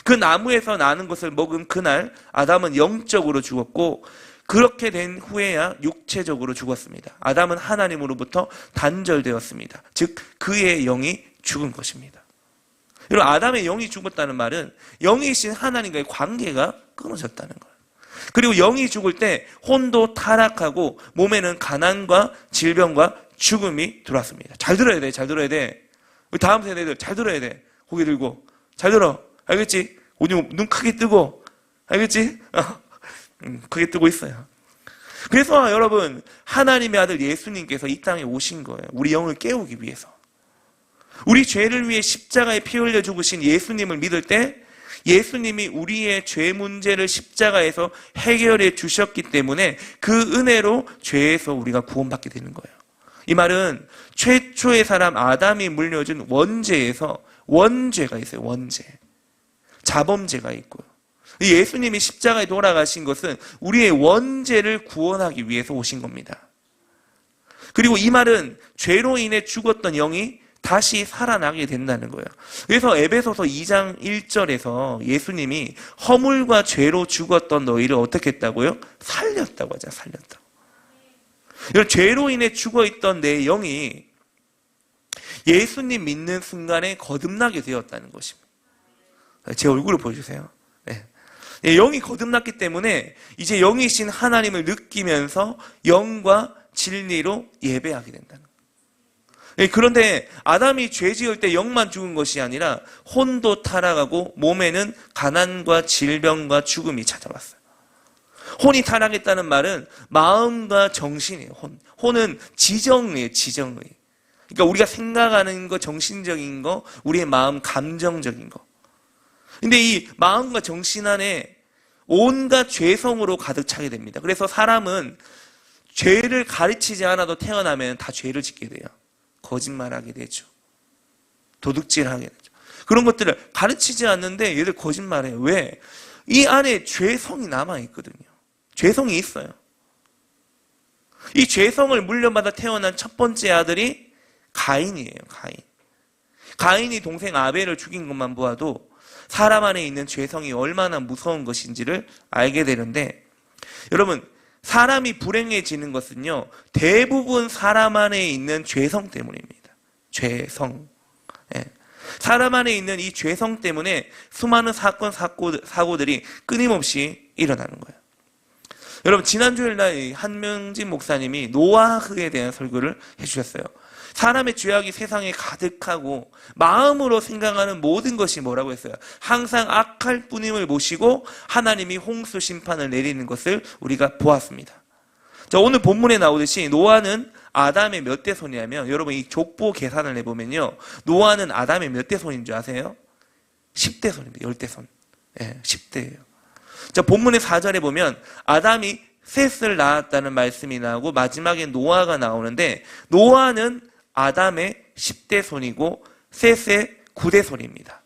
그 나무에서 나는 것을 먹은 그날 아담은 영적으로 죽었고 그렇게 된 후에야 육체적으로 죽었습니다. 아담은 하나님으로부터 단절되었습니다. 즉 그의 영이 죽은 것입니다. 여러분, 아담의 영이 죽었다는 말은 영이신 하나님과의 관계가 끊어졌다는 거예요. 그리고 영이 죽을 때 혼도 타락하고 몸에는 가난과 질병과 죽음이 들어왔습니다. 잘 들어야 돼. 잘 들어야 돼. 우리 다음 세대들 잘 들어야 돼. 고개 들고 잘 들어. 알겠지? 오늘 눈 크게 뜨고 알겠지? 크게 뜨고 있어요. 그래서 여러분, 하나님의 아들 예수님께서 이 땅에 오신 거예요. 우리 영을 깨우기 위해서. 우리 죄를 위해 십자가에 피 흘려 죽으신 예수님을 믿을 때 예수님이 우리의 죄 문제를 십자가에서 해결해 주셨기 때문에 그 은혜로 죄에서 우리가 구원받게 되는 거예요. 이 말은 최초의 사람 아담이 물려준 원죄에서 원죄가 있어요. 원죄. 자범죄가 있고요. 예수님이 십자가에 돌아가신 것은 우리의 원죄를 구원하기 위해서 오신 겁니다. 그리고 이 말은 죄로 인해 죽었던 영이 다시 살아나게 된다는 거예요. 그래서 에베소서 2장 1절에서 예수님이 허물과 죄로 죽었던 너희를 어떻게 했다고요? 살렸다고 하죠. 살렸다고. 죄로 인해 죽어있던 내 영이 예수님 믿는 순간에 거듭나게 되었다는 것입니다. 제 얼굴을 보여주세요. 네. 영이 거듭났기 때문에 이제 영이신 하나님을 느끼면서 영과 진리로 예배하게 된다는 거예요. 그런데 아담이 죄 지을 때 영만 죽은 것이 아니라 혼도 타락하고 몸에는 가난과 질병과 죽음이 찾아왔어요. 혼이 타락했다는 말은 마음과 정신이에요. 혼은 지정의예요. 지정의. 그러니까 우리가 생각하는 거, 정신적인 거, 우리의 마음, 감정적인 거. 근데 이 마음과 정신 안에 온갖 죄성으로 가득 차게 됩니다. 그래서 사람은 죄를 가르치지 않아도 태어나면 다 죄를 짓게 돼요. 거짓말하게 되죠. 도둑질하게 되죠. 그런 것들을 가르치지 않는데 얘들 거짓말해요. 왜? 이 안에 죄성이 남아있거든요. 죄성이 있어요. 이 죄성을 물려받아 태어난 첫 번째 아들이 가인이에요. 가인이 동생 아벨을 죽인 것만 보아도 사람 안에 있는 죄성이 얼마나 무서운 것인지를 알게 되는데, 여러분, 사람이 불행해지는 것은요, 대부분 사람 안에 있는 죄성 때문입니다. 죄성. 예. 사람 안에 있는 이 죄성 때문에 수많은 사고들이 끊임없이 일어나는 거예요. 여러분, 지난 주일날 한명진 목사님이 노아흐에 대한 설교를 해주셨어요. 사람의 죄악이 세상에 가득하고 마음으로 생각하는 모든 것이 뭐라고 했어요? 항상 악할 뿐임을 모시고 하나님이 홍수 심판을 내리는 것을 우리가 보았습니다. 자, 오늘 본문에 나오듯이 노아는 아담의 몇 대 손이냐면, 여러분 이 족보 계산을 해보면요, 노아는 아담의 몇 대 손인 줄 아세요? 10대 손입니다. 10대 손. 예, 10대예요. 자, 본문의 4절에 보면 아담이 셋을 낳았다는 말씀이 나오고 마지막에 노아가 나오는데, 노아는 아담의 10대 손이고 셋의 9대 손입니다.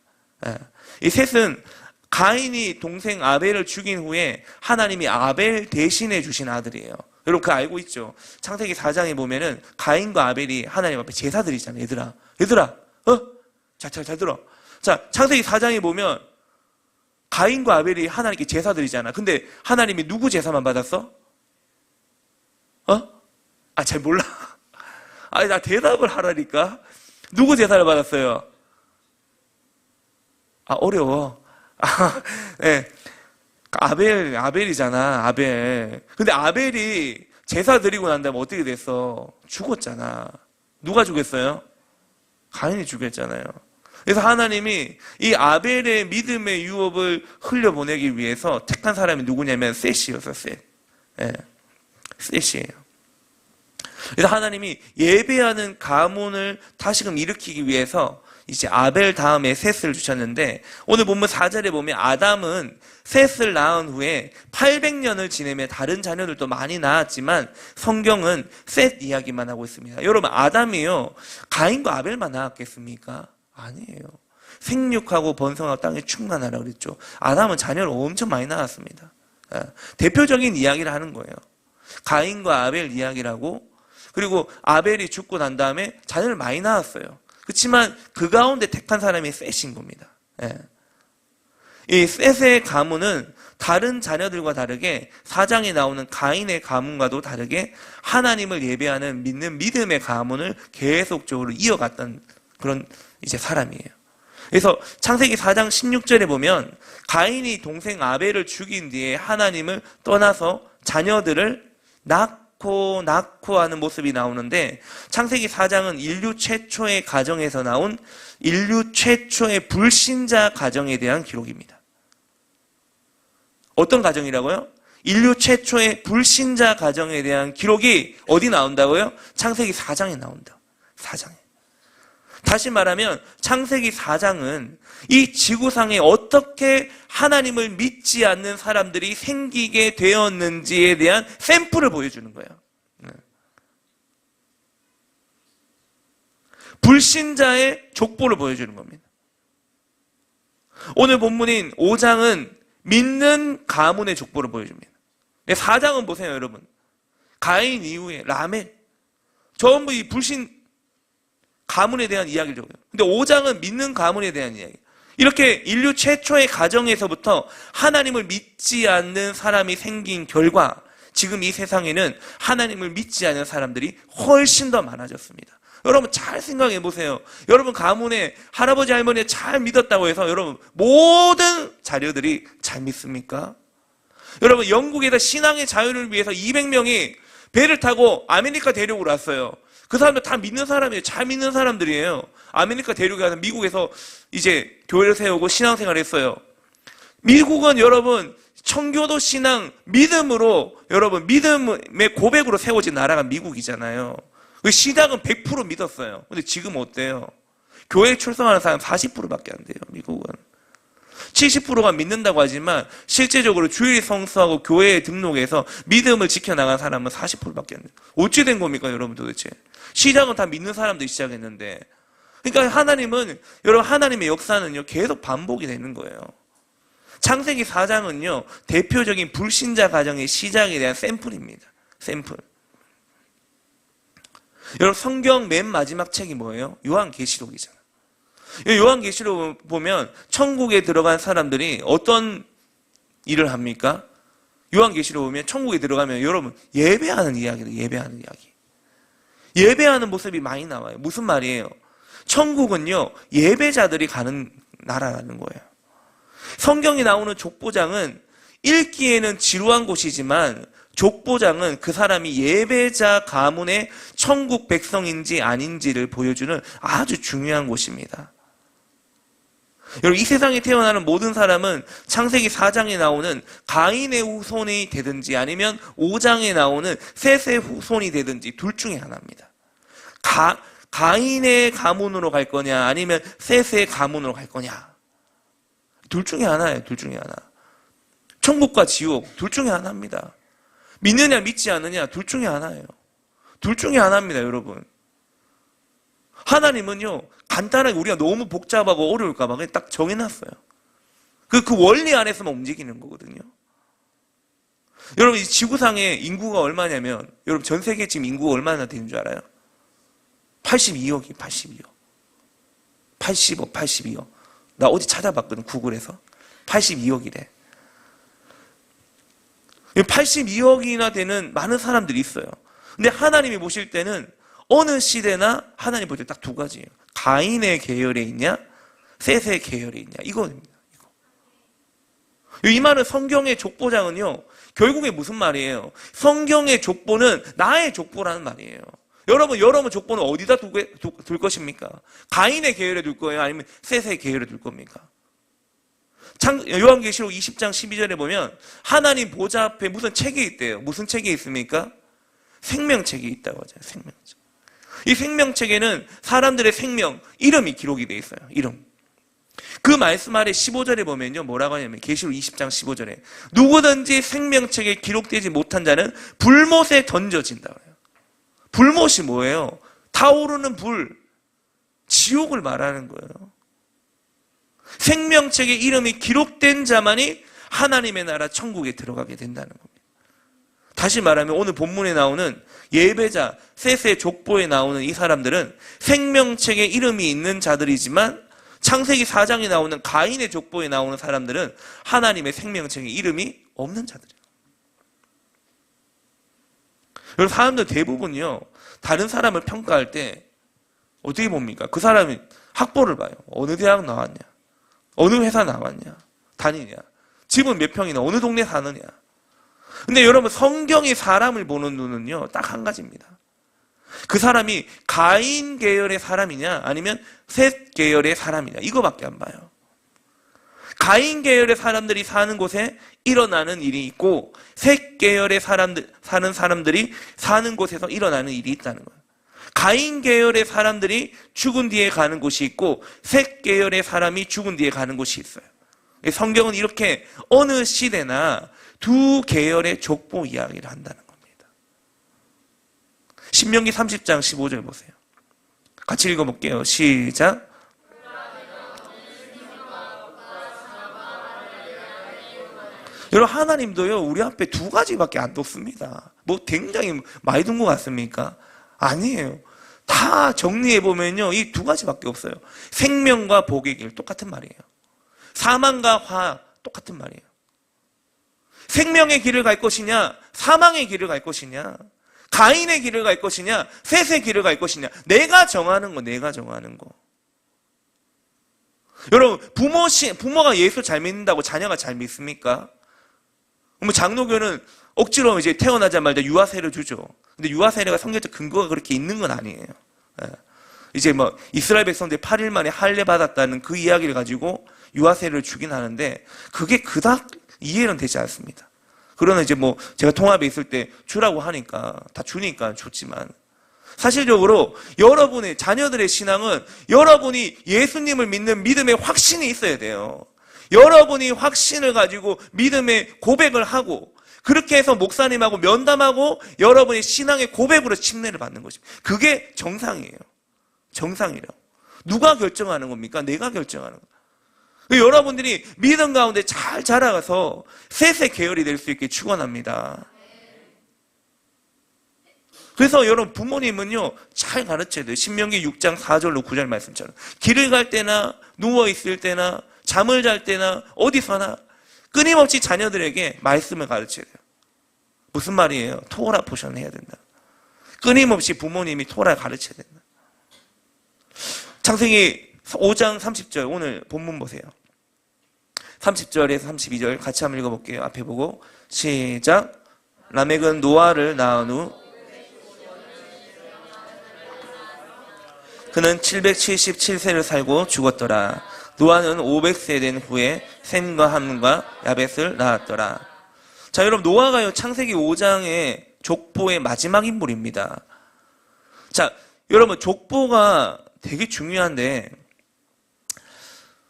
이 셋은 가인이 동생 아벨을 죽인 후에 하나님이 아벨 대신해 주신 아들이에요. 여러분 그거 알고 있죠? 창세기 4장에 보면은 가인과 아벨이 하나님 앞에 제사 드리잖아요. 얘들아, 잘 들어. 자, 창세기 4장에 보면 가인과 아벨이 하나님께 제사 드리잖아. 근데 하나님이 누구 제사만 받았어? 잘 몰라. 아니, 나 대답을 하라니까. 누구 제사를 받았어요? 어려워. 네. 아벨이잖아, 아벨. 근데 아벨이 제사 드리고 난 다음에 어떻게 됐어? 죽었잖아. 누가 죽였어요? 가인이 죽였잖아요. 그래서 하나님이 이 아벨의 믿음의 유업을 흘려보내기 위해서 택한 사람이 누구냐면 셋이었어요, 셋. 네. 셋이에요. 그래서 하나님이 예배하는 가문을 다시금 일으키기 위해서 이제 아벨 다음에 셋을 주셨는데, 오늘 본문 4절에 보면 아담은 셋을 낳은 후에 800년을 지내며 다른 자녀들도 많이 낳았지만 성경은 셋 이야기만 하고 있습니다. 여러분, 아담이요, 가인과 아벨만 낳았겠습니까? 아니에요. 생육하고 번성하고 땅에 충만하라 그랬죠. 아담은 자녀를 엄청 많이 낳았습니다. 대표적인 이야기를 하는 거예요. 가인과 아벨 이야기라고. 그리고 아벨이 죽고 난 다음에 자녀를 많이 낳았어요. 그렇지만 그 가운데 택한 사람이 셋인 겁니다. 이 셋의 가문은 다른 자녀들과 다르게 4장에 나오는 가인의 가문과도 다르게 하나님을 예배하는 믿는 믿음의 가문을 계속적으로 이어갔던 그런 이제 사람이에요. 그래서 창세기 4장 16절에 보면 가인이 동생 아벨을 죽인 뒤에 하나님을 떠나서 자녀들을 낳고 하는 모습이 나오는데, 창세기 4장은 인류 최초의 가정에서 나온 인류 최초의 불신자 가정에 대한 기록입니다. 어떤 가정이라고요? 인류 최초의 불신자 가정에 대한 기록이 어디 나온다고요? 창세기 4장에 나온다. 4장에. 다시 말하면 창세기 4장은 이 지구상에 어떻게 하나님을 믿지 않는 사람들이 생기게 되었는지에 대한 샘플을 보여주는 거예요. 불신자의 족보를 보여주는 겁니다. 오늘 본문인 5장은 믿는 가문의 족보를 보여줍니다. 4장은 보세요, 여러분. 가인 이후에 라멜, 전부 이 불신 가문에 대한 이야기를 적어요. 근데 5장은 믿는 가문에 대한 이야기. 이렇게 인류 최초의 가정에서부터 하나님을 믿지 않는 사람이 생긴 결과 지금 이 세상에는 하나님을 믿지 않는 사람들이 훨씬 더 많아졌습니다. 여러분 잘 생각해 보세요. 여러분 가문에 할아버지 할머니 잘 믿었다고 해서 여러분 모든 자녀들이 잘 믿습니까? 여러분 영국에서 신앙의 자유를 위해서 200명이 배를 타고 아메리카 대륙으로 왔어요. 그 사람들 다 믿는 사람이에요. 잘 믿는 사람들이에요. 아메리카 대륙에 가서 미국에서 이제 교회를 세우고 신앙생활을 했어요. 미국은 여러분 청교도 신앙 믿음으로, 여러분 믿음의 고백으로 세워진 나라가 미국이잖아요. 그 시작은 100% 믿었어요. 근데 지금 어때요? 교회에 출석하는 사람 40%밖에 안 돼요, 미국은. 70%가 믿는다고 하지만 실제적으로 주일 성수하고 교회에 등록해서 믿음을 지켜나간 사람은 40%밖에 안 돼요. 어찌 된 겁니까, 여러분 도대체? 시작은 다 믿는 사람들이 시작했는데. 그러니까 하나님은, 여러분 하나님의 역사는요 계속 반복이 되는 거예요. 창세기 4장은요 대표적인 불신자 가정의 시작에 대한 샘플입니다. 샘플. 여러분 성경 맨 마지막 책이 뭐예요? 요한계시록이잖아요. 요한계시록 보면 천국에 들어간 사람들이 어떤 일을 합니까? 요한계시록 보면 천국에 들어가면 여러분 예배하는 이야기예요. 예배하는 이야기. 예배하는 모습이 많이 나와요. 무슨 말이에요? 천국은요 예배자들이 가는 나라라는 거예요. 성경에 나오는 족보장은 읽기에는 지루한 곳이지만 족보장은 그 사람이 예배자 가문의 천국 백성인지 아닌지를 보여주는 아주 중요한 곳입니다. 여러분 이 세상에 태어나는 모든 사람은 창세기 4장에 나오는 가인의 후손이 되든지 아니면 5장에 나오는 셋의 후손이 되든지 둘 중에 하나입니다. 가인의 가문으로 갈 거냐 아니면 셋의 가문으로 갈 거냐, 둘 중에 하나예요. 둘 중에 하나. 천국과 지옥 둘 중에 하나입니다. 믿느냐 믿지 않느냐 둘 중에 하나예요. 둘 중에 하나입니다, 여러분. 하나님은요 간단하게, 우리가 너무 복잡하고 어려울까 봐 그냥 딱 정해놨어요. 그 원리 안에서만 움직이는 거거든요. 여러분 이 지구상의 인구가 얼마냐면, 여러분 전 세계 지금 인구가 얼마나 되는 줄 알아요? 82억이 82억. 80억 82억. 나 어디 찾아봤거든, 구글에서. 82억이래. 82억이나 되는 많은 사람들이 있어요. 근데 하나님이 보실 때는 어느 시대나 하나님 볼 때 딱 두 가지예요. 가인의 계열에 있냐, 셋의 계열에 있냐, 이거입니다. 이 말은 성경의 족보장은요 결국에 무슨 말이에요? 성경의 족보는 나의 족보라는 말이에요. 여러분 족보는 어디다 둘 것입니까? 가인의 계열에 둘 거예요? 아니면 셋의 계열에 둘 겁니까? 요한계시록 20장 12절에 보면 하나님 보좌 앞에 무슨 책이 있대요. 무슨 책이 있습니까? 생명책이 있다고 하잖아요. 생명책. 이 생명책에는 사람들의 생명, 이름이 기록이 되어 있어요. 이름. 그 말씀 아래 15절에 보면요 뭐라고 하냐면, 계시록 20장 15절에 누구든지 생명책에 기록되지 못한 자는 불못에 던져진다고 해요. 불못이 뭐예요? 타오르는 불, 지옥을 말하는 거예요. 생명책에 이름이 기록된 자만이 하나님의 나라 천국에 들어가게 된다는 겁니다. 다시 말하면 오늘 본문에 나오는 예배자, 셋의 족보에 나오는 이 사람들은 생명책에 이름이 있는 자들이지만 창세기 4장에 나오는 가인의 족보에 나오는 사람들은 하나님의 생명체에 이름이 없는 자들이에요. 여러분, 사람들 대부분요, 다른 사람을 평가할 때 어떻게 봅니까? 그 사람이 학벌을 봐요. 어느 대학 나왔냐? 어느 회사 나왔냐? 다니냐? 집은 몇 평이나? 어느 동네 사느냐? 근데 여러분, 성경이 사람을 보는 눈은요, 딱 한 가지입니다. 그 사람이 가인 계열의 사람이냐, 아니면 셋 계열의 사람이냐, 이거밖에 안 봐요. 가인 계열의 사람들이 사는 곳에 일어나는 일이 있고, 셋 계열의 사는 사람들이 사는 곳에서 일어나는 일이 있다는 거예요. 가인 계열의 사람들이 죽은 뒤에 가는 곳이 있고, 셋 계열의 사람이 죽은 뒤에 가는 곳이 있어요. 성경은 이렇게 어느 시대나 두 계열의 족보 이야기를 한다는 겁니다. 신명기 30장 15절 보세요. 같이 읽어볼게요. 시작. 여러분, 하나님도요, 우리 앞에 두 가지밖에 안 뒀습니다. 뭐 굉장히 많이 둔 것 같습니까? 아니에요. 다 정리해보면요, 이 두 가지밖에 없어요. 생명과 복의 길, 똑같은 말이에요. 사망과 화, 똑같은 말이에요. 생명의 길을 갈 것이냐, 사망의 길을 갈 것이냐, 가인의 길을 갈 것이냐, 셋의 길을 갈 것이냐, 내가 정하는 거, 내가 정하는 거. 여러분, 부모가 예수 잘 믿는다고 자녀가 잘 믿습니까? 뭐 장로교는 억지로 이제 태어나자마자 유아세를 주죠. 근데 유아세례가 성경적 근거가 그렇게 있는 건 아니에요. 이제 뭐 이스라엘 백성들이 8일 만에 할례 받았다는 그 이야기를 가지고 유아세례를 주긴 하는데, 그게 그닥 이해는 되지 않습니다. 그러나 이제 뭐 제가 통합에 있을 때 주라고 하니까 다 주니까 좋지만, 사실적으로 여러분의 자녀들의 신앙은 여러분이 예수님을 믿는 믿음의 확신이 있어야 돼요. 여러분이 확신을 가지고 믿음의 고백을 하고, 그렇게 해서 목사님하고 면담하고 여러분의 신앙의 고백으로 침례를 받는 것입니다. 그게 정상이에요. 정상이라고. 누가 결정하는 겁니까? 내가 결정하는 겁니다. 여러분들이 믿음 가운데 잘 자라가서 셋의 계열이 될 수 있게 축원합니다. 그래서 여러분, 부모님은요, 잘 가르쳐야 돼요. 신명기 6장 4절로 9절 말씀처럼 길을 갈 때나 누워있을 때나 잠을 잘 때나 어디서나 끊임없이 자녀들에게 말씀을 가르쳐야 돼요. 무슨 말이에요? 토라 포션 해야 된다. 끊임없이 부모님이 토라 가르쳐야 된다. 창세기 5장 30절, 오늘 본문 보세요. 30절에서 32절 같이 한번 읽어볼게요. 앞에 보고 시작. 라멕은 노아를 낳은 후 그는 777세를 살고 죽었더라. 노아는 500세 된 후에 셈과 함과 야벳을 낳았더라. 자, 여러분, 노아가요, 창세기 5장의 족보의 마지막 인물입니다. 자, 여러분, 족보가 되게 중요한데,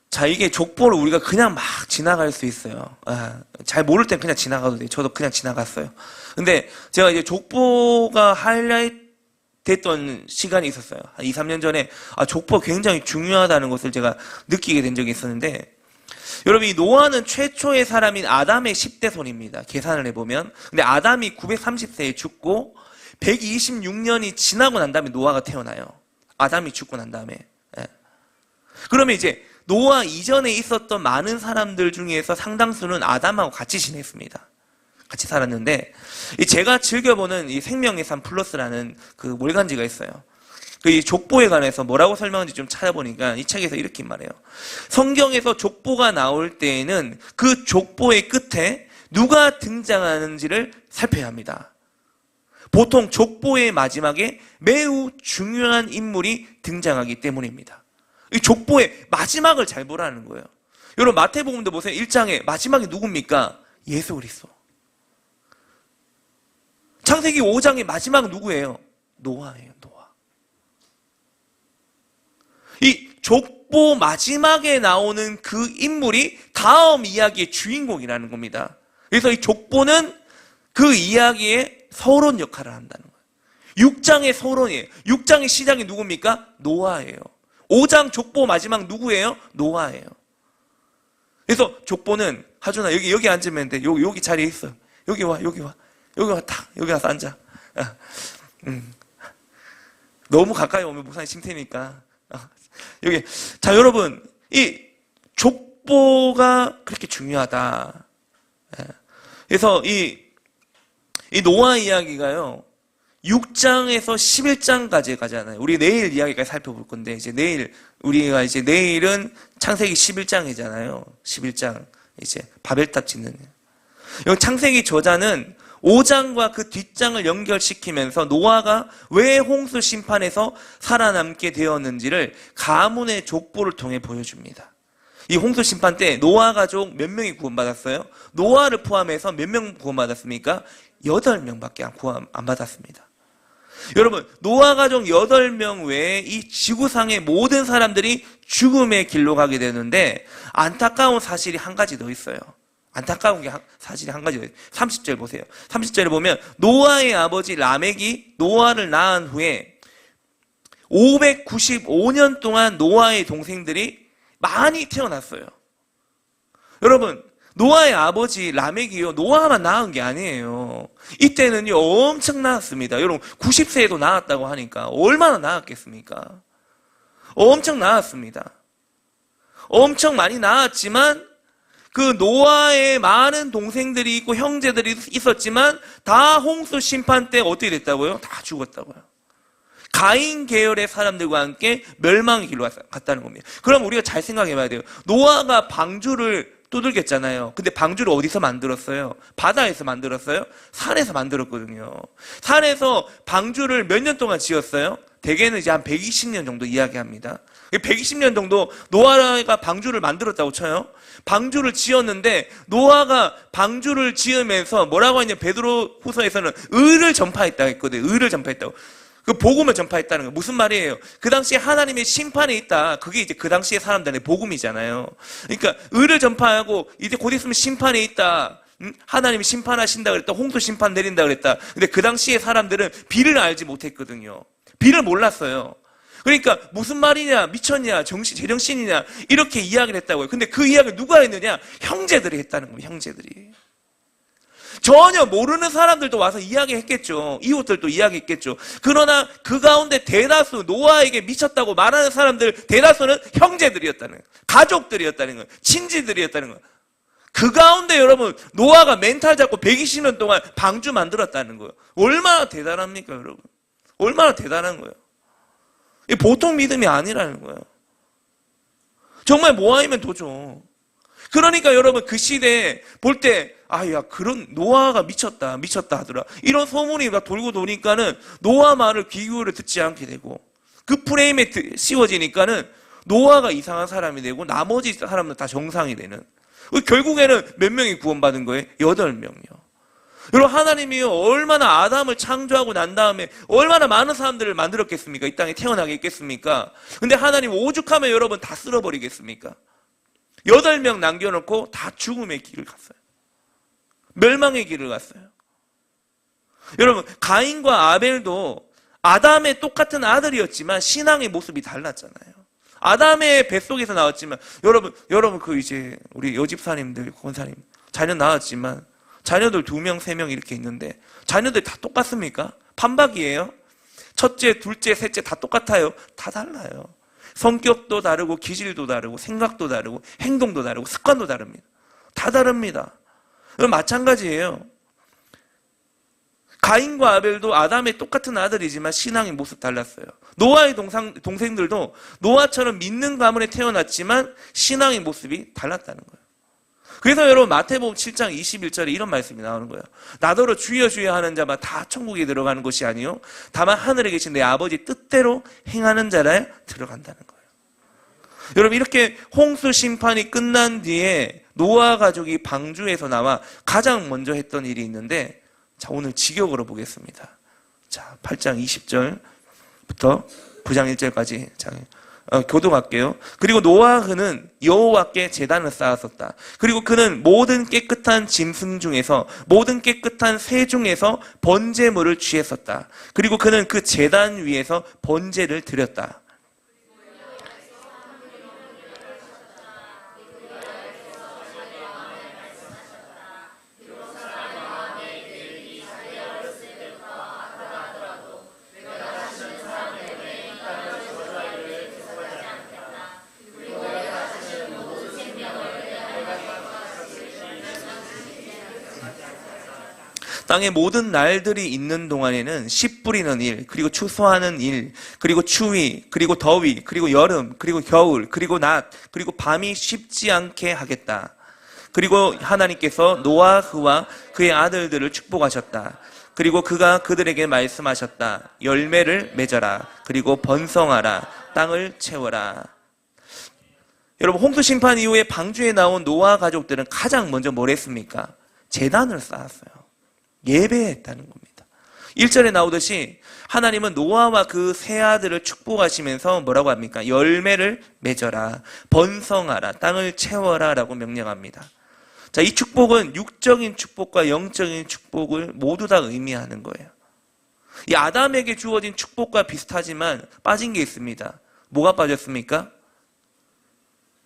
자, 이게 족보를 우리가 그냥 막 지나갈 수 있어요. 잘 모를 땐 그냥 지나가도 돼요. 저도 그냥 지나갔어요. 근데 제가 이제 족보가 하이라이트 됐던 시간이 있었어요. 한 2, 3년 전에 족보가 굉장히 중요하다는 것을 제가 느끼게 된 적이 있었는데, 여러분, 이 노아는 최초의 사람인 아담의 10대 손입니다. 계산을 해보면. 근데 아담이 930세에 죽고 126년이 지나고 난 다음에 노아가 태어나요. 아담이 죽고 난 다음에. 그러면 이제 노아 이전에 있었던 많은 사람들 중에서 상당수는 아담하고 같이 지냈습니다. 같이 살았는데, 제가 즐겨보는 이 생명의 삶 플러스라는 그 몰간지가 있어요. 이 족보에 관해서 뭐라고 설명하는지 좀 찾아보니까 이 책에서 이렇게 말해요. 성경에서 족보가 나올 때에는 그 족보의 끝에 누가 등장하는지를 살펴야 합니다. 보통 족보의 마지막에 매우 중요한 인물이 등장하기 때문입니다. 이 족보의 마지막을 잘 보라는 거예요. 여러분, 마태복음도 보세요. 1장에 마지막이 누굽니까? 예수 그리스도. 창세기 5장의 마지막은 누구예요? 노아예요. 노아. 이 족보 마지막에 나오는 그 인물이 다음 이야기의 주인공이라는 겁니다. 그래서 이 족보는 그 이야기의 서론 역할을 한다는 거예요. 6장의 서론이에요. 6장의 시작이 누굽니까? 노아예요. 5장 족보 마지막 누구예요? 노아예요. 그래서 족보는, 하준아, 여기 앉으면 돼. 여기 자리에 있어. 여기 와. 여기 딱, 여기 와서 앉아. 너무 가까이 오면 목사님 심테니까. 여기. 자, 여러분, 이 족보가 그렇게 중요하다. 그래서 이 노아 이야기가요, 6장에서 11장까지 가잖아요. 우리 내일 이야기까지 살펴볼 건데, 내일은 창세기 11장이잖아요. 11장. 이제 바벨탑 짓는. 여기 창세기 저자는 5장과 그 뒷장을 연결시키면서 노아가 왜 홍수 심판에서 살아남게 되었는지를 가문의 족보를 통해 보여줍니다. 이 홍수 심판 때 노아 가족 몇 명이 구원받았어요? 노아를 포함해서 몇 명 구원받았습니까? 8명밖에 안 받았습니다. 여러분, 노아 가족 8명 외에 이 지구상의 모든 사람들이 죽음의 길로 가게 되는데, 안타까운 사실이 한 가지 더 있어요. 안타까운 사실이 한 가지 더 있어요. 30절 보세요. 30절에 보면 노아의 아버지 라멕이 노아를 낳은 후에 595년 동안 노아의 동생들이 많이 태어났어요. 여러분, 노아의 아버지 라멕이요, 노아만 낳은 게 아니에요. 이때는요, 엄청 낳았습니다. 여러분, 90세에도 낳았다고 하니까 얼마나 낳았겠습니까? 엄청 낳았습니다. 엄청 많이 낳았지만 그 노아의 많은 동생들이 있고 형제들이 있었지만 다 홍수 심판 때 어떻게 됐다고요? 다 죽었다고요. 가인 계열의 사람들과 함께 멸망의 길로 갔다는 겁니다. 그럼 우리가 잘 생각해 봐야 돼요. 노아가 방주를 두들겼잖아요. 근데 방주를 어디서 만들었어요? 바다에서 만들었어요? 산에서 만들었거든요. 산에서 방주를 몇 년 동안 지었어요? 대개는 이제 한 120년 정도 이야기합니다. 120년 정도 노아가 방주를 만들었다고 쳐요. 방주를 지었는데 노아가 방주를 지으면서 뭐라고 하냐, 베드로 후서에서는 의를 전파했다고 했거든요. 의를 전파했다고. 그 복음을 전파했다는 거 무슨 말이에요? 그 당시에 하나님의 심판이 있다. 그게 이제 그 당시의 사람들의 복음이잖아요. 그러니까 의를 전파하고 이제 곧 있으면 심판이 있다. 하나님이 심판하신다 그랬다. 홍수 심판 내린다 그랬다. 근데 그 당시의 사람들은 비를 알지 못했거든요. 비를 몰랐어요. 그러니까 무슨 말이냐, 미쳤냐, 제정신이냐 이렇게 이야기를 했다고요. 근데 그 이야기를 누가 했느냐? 형제들이 했다는 겁니다. 형제들이. 전혀 모르는 사람들도 와서 이야기했겠죠. 이웃들도 이야기했겠죠. 그러나 그 가운데 대다수, 노아에게 미쳤다고 말하는 사람들 대다수는 형제들이었다는 거예요. 가족들이었다는 거예요. 친지들이었다는 거예요. 그 가운데 여러분, 노아가 멘탈 잡고 120년 동안 방주 만들었다는 거예요. 얼마나 대단합니까, 여러분? 얼마나 대단한 거예요. 이게 보통 믿음이 아니라는 거예요. 정말 모아이면 도죠. 그러니까 여러분, 그 시대에 볼 때, 그런 노아가 미쳤다 하더라. 이런 소문이 막 돌고 도니까는 노아 말을 귀 기울여 듣지 않게 되고, 그 프레임에 씌워지니까는 노아가 이상한 사람이 되고, 나머지 사람은 다 정상이 되는. 결국에는 몇 명이 구원받은 거예요? 8명이요. 여러분, 하나님이요, 얼마나 아담을 창조하고 난 다음에 얼마나 많은 사람들을 만들었겠습니까? 이 땅에 태어나게 했겠습니까? 근데 하나님 오죽하면 여러분 다 쓸어버리겠습니까? 8명 남겨놓고 다 죽음의 길을 갔어요. 멸망의 길을 갔어요. 여러분, 가인과 아벨도 아담의 똑같은 아들이었지만 신앙의 모습이 달랐잖아요. 아담의 뱃속에서 나왔지만, 여러분 우리 여집사님들, 권사님, 자녀 낳았지만, 자녀들 2명, 3명 이렇게 있는데, 자녀들 다 똑같습니까? 판박이에요? 첫째, 둘째, 셋째 다 똑같아요? 다 달라요. 성격도 다르고, 기질도 다르고, 생각도 다르고, 행동도 다르고, 습관도 다릅니다. 다 다릅니다. 마찬가지예요. 가인과 아벨도 아담의 똑같은 아들이지만 신앙의 모습 달랐어요. 노아의 동생들도 노아처럼 믿는 가문에 태어났지만 신앙의 모습이 달랐다는 거예요. 그래서 여러분, 마태복음 7장 21절에 이런 말씀이 나오는 거예요. 나더러 주여 주여 하는 자만 다 천국에 들어가는 것이 아니요 다만 하늘에 계신 내 아버지 뜻대로 행하는 자라 들어간다는 거예요. 여러분, 이렇게 홍수 심판이 끝난 뒤에 노아 가족이 방주에서 나와 가장 먼저 했던 일이 있는데, 자, 오늘 직역으로 보겠습니다. 자, 8장 20절부터 9장 1절까지 교독할게요. 그리고 노아 그는 여호와께 제단을 쌓았었다. 그리고 그는 모든 깨끗한 짐승 중에서, 모든 깨끗한 새 중에서 번제물을 취했었다. 그리고 그는 그 제단 위에서 번제를 드렸다. 땅의 모든 날들이 있는 동안에는 씨 뿌리는 일, 그리고 추수하는 일, 그리고 추위, 그리고 더위, 그리고 여름, 그리고 겨울, 그리고 낮, 그리고 밤이 쉽지 않게 하겠다. 그리고 하나님께서 노아흐와 그의 아들들을 축복하셨다. 그리고 그가 그들에게 말씀하셨다. 열매를 맺어라. 그리고 번성하라. 땅을 채워라. 여러분, 홍수 심판 이후에 방주에 나온 노아 가족들은 가장 먼저 뭘 했습니까? 제단을 쌓았어요. 예배했다는 겁니다. 1절에 나오듯이 하나님은 노아와 그 세 아들을 축복하시면서 뭐라고 합니까? 열매를 맺어라, 번성하라, 땅을 채워라 라고 명령합니다. 자, 이 축복은 육적인 축복과 영적인 축복을 모두 다 의미하는 거예요. 이 아담에게 주어진 축복과 비슷하지만 빠진 게 있습니다. 뭐가 빠졌습니까?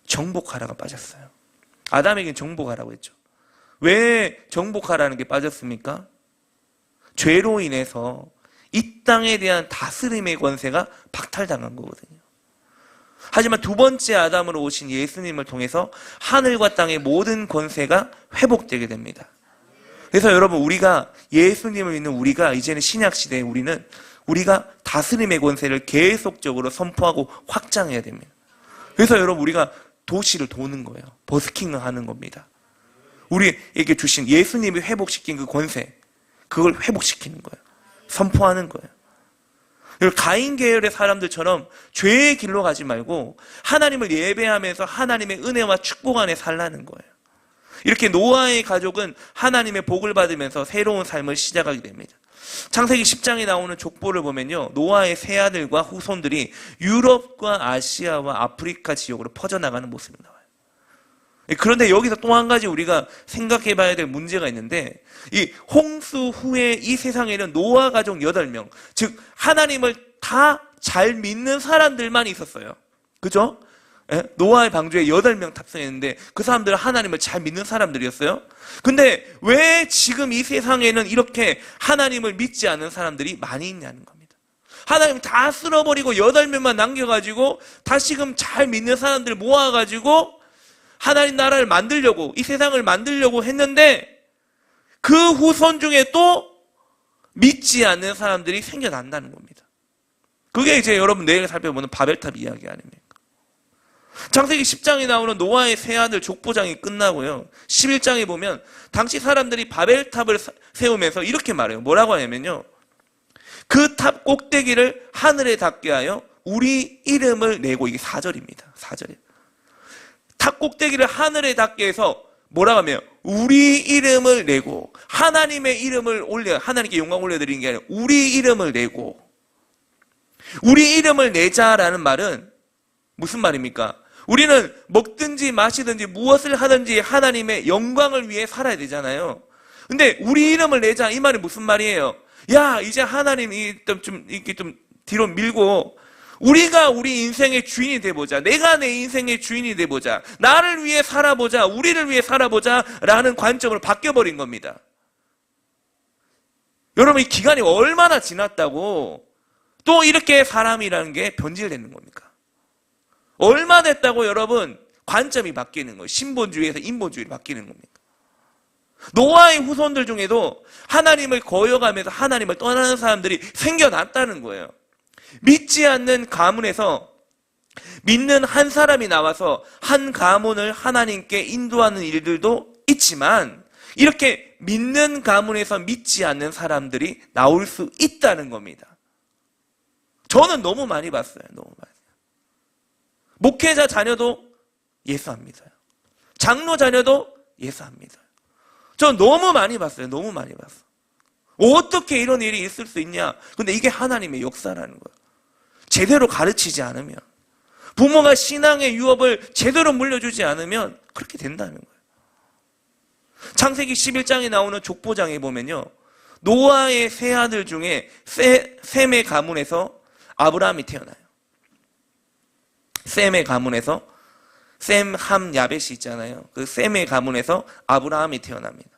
정복하라가 빠졌어요. 아담에게는 정복하라고 했죠. 왜 정복하라는 게 빠졌습니까? 죄로 인해서 이 땅에 대한 다스림의 권세가 박탈당한 거거든요. 하지만 두 번째 아담으로 오신 예수님을 통해서 하늘과 땅의 모든 권세가 회복되게 됩니다. 그래서 여러분, 우리가 예수님을 믿는 우리가 이제는 신약 시대에 우리가 다스림의 권세를 계속적으로 선포하고 확장해야 됩니다. 그래서 여러분, 우리가 도시를 도는 거예요. 버스킹을 하는 겁니다. 우리에게 주신 예수님이 회복시킨 그 권세, 그걸 회복시키는 거예요. 선포하는 거예요. 가인 계열의 사람들처럼 죄의 길로 가지 말고 하나님을 예배하면서 하나님의 은혜와 축복 안에 살라는 거예요. 이렇게 노아의 가족은 하나님의 복을 받으면서 새로운 삶을 시작하게 됩니다. 창세기 10장에 나오는 족보를 보면요, 노아의 세 아들과 후손들이 유럽과 아시아와 아프리카 지역으로 퍼져나가는 모습이 나와요. 그런데 여기서 또 한 가지 우리가 생각해 봐야 될 문제가 있는데, 이 홍수 후에 이 세상에는 노아 가족 8명, 즉 하나님을 다 잘 믿는 사람들만 있었어요. 그죠? 노아의 방주에 8명 탑승했는데 그 사람들은 하나님을 잘 믿는 사람들이었어요. 근데 왜 지금 이 세상에는 이렇게 하나님을 믿지 않는 사람들이 많이 있냐는 겁니다. 하나님 다 쓸어버리고 8명만 남겨가지고 다시금 잘 믿는 사람들 모아가지고 하나님 나라를 만들려고, 이 세상을 만들려고 했는데 그 후손 중에 또 믿지 않는 사람들이 생겨난다는 겁니다. 그게 이제 여러분 내일 살펴보는 바벨탑 이야기 아닙니까? 창세기 10장에 나오는 노아의 세 아들 족보장이 끝나고요, 11장에 보면 당시 사람들이 바벨탑을 세우면서 이렇게 말해요. 뭐라고 하냐면요, 그 탑 꼭대기를 하늘에 닿게 하여 우리 이름을 내고, 이게 4절입니다. 4절이에요. 탑 꼭대기를 하늘에 닿게 해서 뭐라고 하면 우리 이름을 내고, 하나님의 이름을 하나님께 영광 올려드리는 게 아니라 우리 이름을 내고, 우리 이름을 내자라는 말은 무슨 말입니까? 우리는 먹든지 마시든지 무엇을 하든지 하나님의 영광을 위해 살아야 되잖아요. 근데 우리 이름을 내자, 이 말이 무슨 말이에요? 야, 이제 하나님이 좀 뒤로 밀고 우리가 우리 인생의 주인이 돼보자. 내가 내 인생의 주인이 돼보자. 나를 위해 살아보자. 우리를 위해 살아보자 라는 관점을 바뀌어버린 겁니다. 여러분, 이 기간이 얼마나 지났다고 또 이렇게 사람이라는 게 변질되는 겁니까? 얼마 됐다고 여러분 관점이 바뀌는 거예요. 신본주의에서 인본주의로 바뀌는 겁니까? 노아의 후손들 중에도 하나님을 거역하면서 하나님을 떠나는 사람들이 생겨났다는 거예요. 믿지 않는 가문에서 믿는 한 사람이 나와서 한 가문을 하나님께 인도하는 일들도 있지만, 이렇게 믿는 가문에서 믿지 않는 사람들이 나올 수 있다는 겁니다. 저는 너무 많이 봤어요. 너무 많이. 목회자 자녀도 예수 안 믿어요. 장로 자녀도 예수 안 믿어요. 저 너무 많이 봤어요. 너무 많이 봤어. 어떻게 이런 일이 있을 수 있냐? 근데 이게 하나님의 역사라는 거예요. 제대로 가르치지 않으면, 부모가 신앙의 유업을 제대로 물려주지 않으면 그렇게 된다는 거예요. 창세기 11장에 나오는 족보장에 보면요, 노아의 세 아들 중에 셈의 가문에서 아브라함이 태어나요. 셈의 가문에서 셈, 함, 야벳이 있잖아요. 그 셈의 가문에서 아브라함이 태어납니다.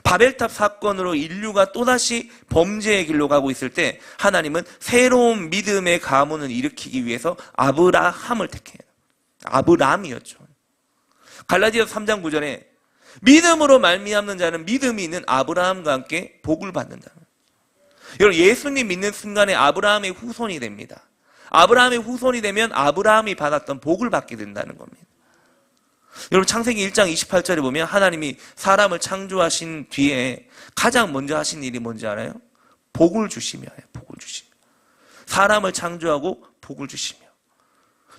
바벨탑 사건으로 인류가 또다시 범죄의 길로 가고 있을 때 하나님은 새로운 믿음의 가문을 일으키기 위해서 아브라함을 택해요. 아브라함이었죠. 갈라디아서 3장 9절에 믿음으로 말미암는 자는 믿음이 있는 아브라함과 함께 복을 받는다. 여러분, 예수님 믿는 순간에 아브라함의 후손이 됩니다. 아브라함의 후손이 되면 아브라함이 받았던 복을 받게 된다는 겁니다. 여러분, 창세기 1장 28절에 보면 하나님이 사람을 창조하신 뒤에 가장 먼저 하신 일이 뭔지 알아요? 복을 주시며 해요. 복을 주시며. 사람을 창조하고 복을 주시며.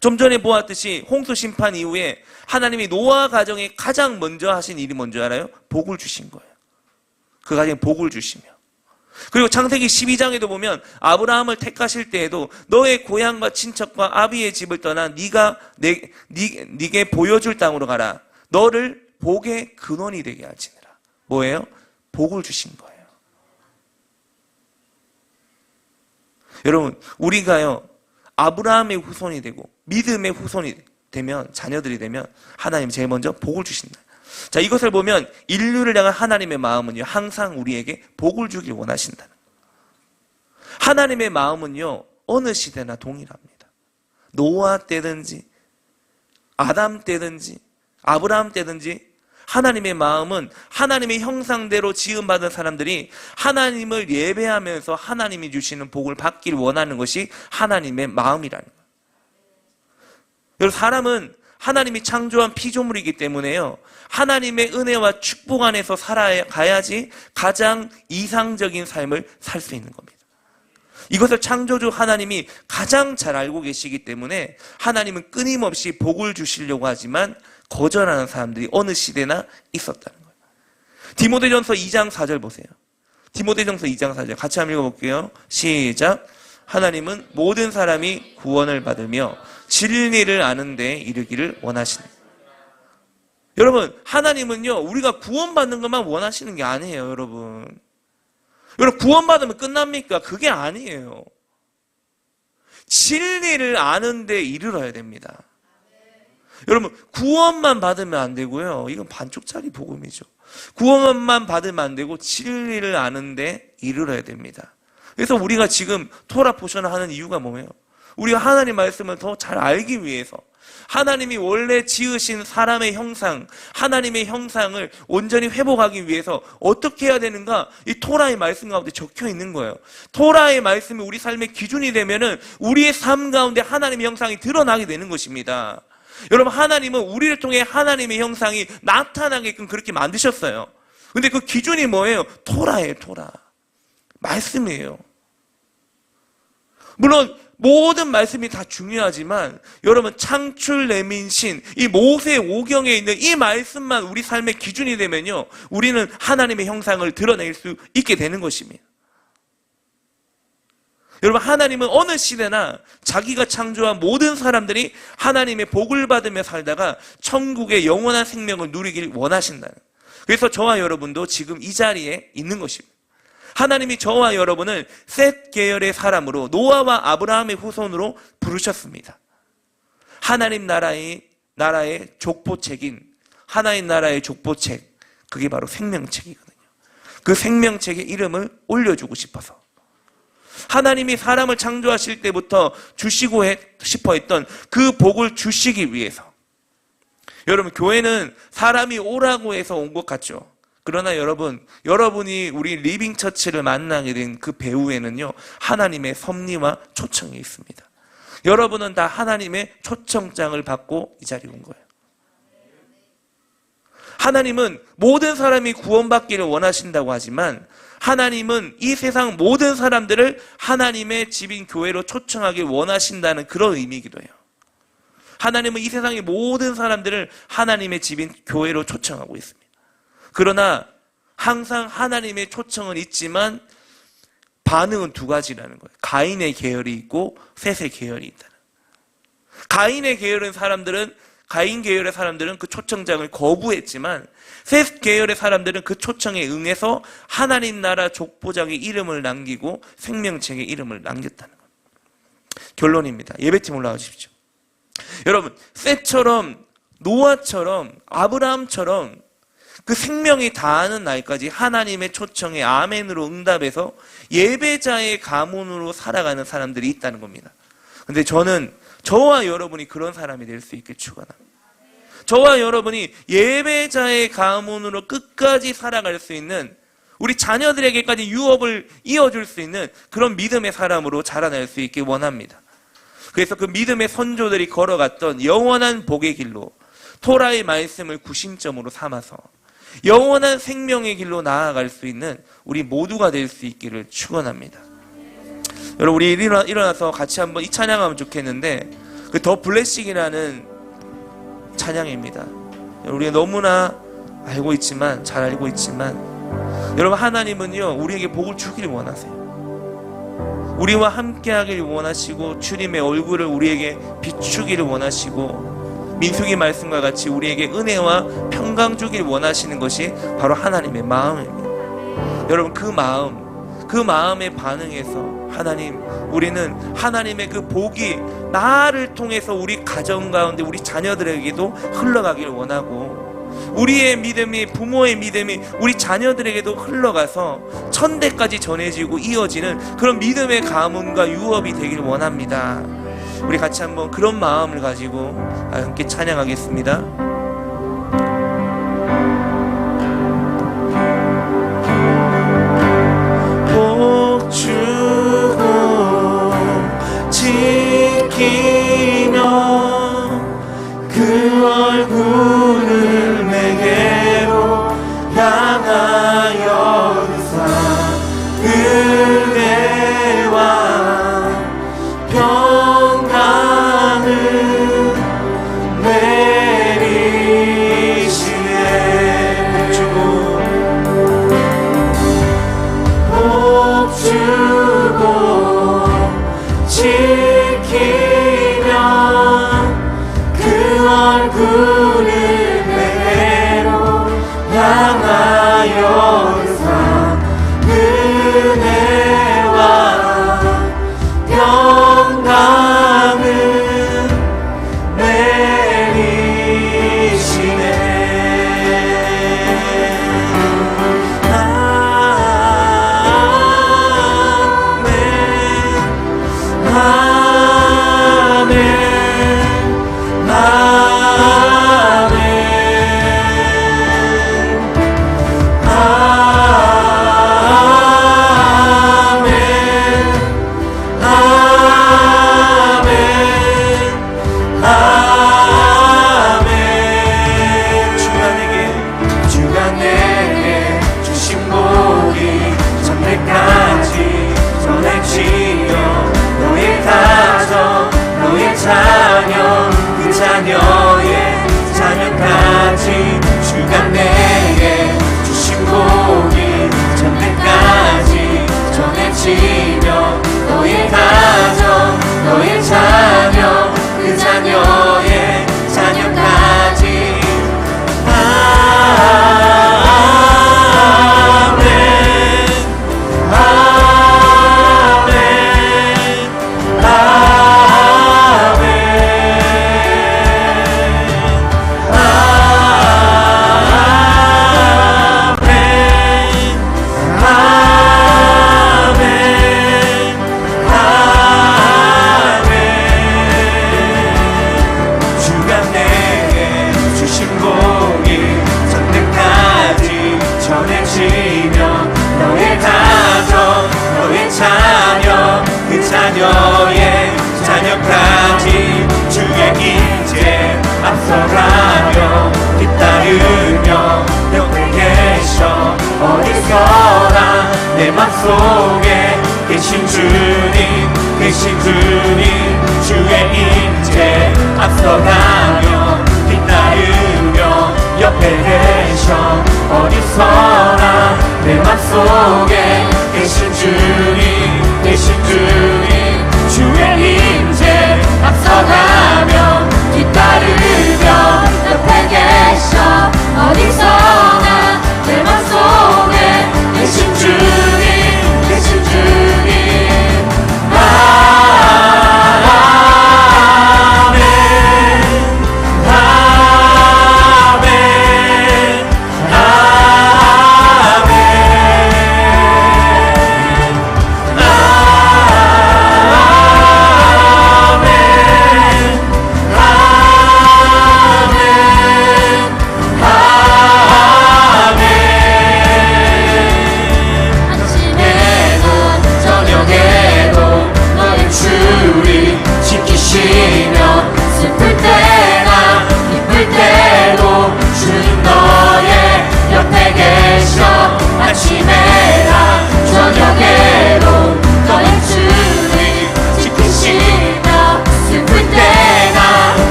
좀 전에 보았듯이 홍수 심판 이후에 하나님이 노아 가정에 가장 먼저 하신 일이 뭔지 알아요? 복을 주신 거예요. 그 가정에 복을 주시며. 그리고 창세기 12장에도 보면 아브라함을 택하실 때에도 너의 고향과 친척과 아비의 집을 떠나 네게 보여줄 땅으로 가라. 너를 복의 근원이 되게 할지니라. 뭐예요? 복을 주신 거예요. 여러분, 우리가요 아브라함의 후손이 되고 믿음의 후손이 되면, 자녀들이 되면 하나님 제일 먼저 복을 주신다. 자, 이것을 보면 인류를 향한 하나님의 마음은요 항상 우리에게 복을 주길 원하신다는 거예요. 하나님의 마음은요 어느 시대나 동일합니다. 노아 때든지 아담 때든지 아브라함 때든지 하나님의 마음은 하나님의 형상대로 지음받은 사람들이 하나님을 예배하면서 하나님이 주시는 복을 받길 원하는 것이 하나님의 마음이라는 거예요. 여러분, 사람은 하나님이 창조한 피조물이기 때문에요 하나님의 은혜와 축복 안에서 살아가야지 가장 이상적인 삶을 살 수 있는 겁니다. 이것을 창조주 하나님이 가장 잘 알고 계시기 때문에 하나님은 끊임없이 복을 주시려고 하지만 거절하는 사람들이 어느 시대나 있었다는 거예요. 디모데전서 2장 4절 보세요. 디모데전서 2장 4절 같이 한번 읽어볼게요. 시작. 하나님은 모든 사람이 구원을 받으며 진리를 아는 데 이르기를 원하시네. 여러분, 하나님은요 우리가 구원받는 것만 원하시는 게 아니에요. 여러분, 구원받으면 끝납니까? 그게 아니에요. 진리를 아는 데 이르러야 됩니다. 여러분, 구원만 받으면 안 되고요 이건 반쪽짜리 복음이죠. 구원만 받으면 안 되고 진리를 아는 데 이르러야 됩니다. 그래서 우리가 지금 토라 포션을 하는 이유가 뭐예요? 우리가 하나님 말씀을 더 잘 알기 위해서, 하나님이 원래 지으신 사람의 형상, 하나님의 형상을 온전히 회복하기 위해서 어떻게 해야 되는가? 이 토라의 말씀 가운데 적혀 있는 거예요. 토라의 말씀이 우리 삶의 기준이 되면은 우리의 삶 가운데 하나님의 형상이 드러나게 되는 것입니다. 여러분, 하나님은 우리를 통해 하나님의 형상이 나타나게끔 그렇게 만드셨어요. 근데 그 기준이 뭐예요? 토라예요. 토라. 말씀이에요. 물론 모든 말씀이 다 중요하지만 여러분, 창출 내민신 이 모세 오경에 있는 이 말씀만 우리 삶의 기준이 되면요 우리는 하나님의 형상을 드러낼 수 있게 되는 것입니다. 여러분, 하나님은 어느 시대나 자기가 창조한 모든 사람들이 하나님의 복을 받으며 살다가 천국의 영원한 생명을 누리길 원하신다는, 그래서 저와 여러분도 지금 이 자리에 있는 것입니다. 하나님이 저와 여러분을 셋 계열의 사람으로, 노아와 아브라함의 후손으로 부르셨습니다. 하나님 나라의 족보책인 하나님 나라의 족보책, 그게 바로 생명책이거든요. 그 생명책의 이름을 올려주고 싶어서 하나님이 사람을 창조하실 때부터 주시고 싶어 했던 그 복을 주시기 위해서. 여러분, 교회는 사람이 오라고 해서 온 것 같죠? 그러나 여러분이 우리 리빙처치를 만나게 된 그 배후에는요 하나님의 섭리와 초청이 있습니다. 여러분은 다 하나님의 초청장을 받고 이 자리에 온 거예요. 하나님은 모든 사람이 구원받기를 원하신다고 하지만 하나님은 이 세상 모든 사람들을 하나님의 집인 교회로 초청하길 원하신다는 그런 의미이기도 해요. 하나님은 이 세상의 모든 사람들을 하나님의 집인 교회로 초청하고 있습니다. 그러나 항상 하나님의 초청은 있지만 반응은 두 가지라는 거예요. 가인의 계열이 있고 셋의 계열이 있다는 거예요. 가인의 계열의 사람들은 그 초청장을 거부했지만 셋 계열의 사람들은 그 초청에 응해서 하나님 나라 족보장에 이름을 남기고 생명책에 이름을 남겼다는 거예요. 결론입니다. 예배팀 올라와 주십시오. 여러분, 셋처럼 노아처럼 아브라함처럼 그 생명이 다하는 날까지 하나님의 초청에 아멘으로 응답해서 예배자의 가문으로 살아가는 사람들이 있다는 겁니다. 근데 저는 저와 여러분이 그런 사람이 될 수 있길 축원합니다. 저와 여러분이 예배자의 가문으로 끝까지 살아갈 수 있는, 우리 자녀들에게까지 유업을 이어줄 수 있는 그런 믿음의 사람으로 자라날 수 있길 원합니다. 그래서 그 믿음의 선조들이 걸어갔던 영원한 복의 길로, 토라의 말씀을 구심점으로 삼아서 영원한 생명의 길로 나아갈 수 있는 우리 모두가 될 수 있기를 축원합니다. 여러분, 우리 일어나서 같이 한번 이 찬양하면 좋겠는데, 그 더 블레싱이라는 찬양입니다. 우리가 너무나 알고 있지만, 잘 알고 있지만, 여러분, 하나님은요 우리에게 복을 주기를 원하세요. 우리와 함께하기를 원하시고, 주님의 얼굴을 우리에게 비추기를 원하시고, 민수기 말씀과 같이 우리에게 은혜와 평강 주기를 원하시는 것이 바로 하나님의 마음입니다. 여러분, 그 마음에 반응해서 하나님, 우리는 하나님의 그 복이 나를 통해서 우리 가정 가운데 우리 자녀들에게도 흘러가기를 원하고, 우리의 믿음이, 부모의 믿음이 우리 자녀들에게도 흘러가서 천대까지 전해지고 이어지는 그런 믿음의 가문과 유업이 되기를 원합니다. 우리 같이 한번 그런 마음을 가지고 함께 찬양하겠습니다. 복 주고 지키며 그 얼굴을 내게로 향하여사 은혜와 평강을 내리시네. 복 주고 지키며 그 얼굴을 내게로 향하여사 은혜와 평강을 내리시네. 앞서가며 뒤따르며 옆에 계셔 어디서나 내 맘속에 계신 주님 주의 인재 앞서가며 뒤따르며 옆에 계셔 어디서나 내 맘속에 계신 주님 주의 인재 앞서가며 뒤따르며 옆에 계셔 어디서나 내 맘속에 계신 주님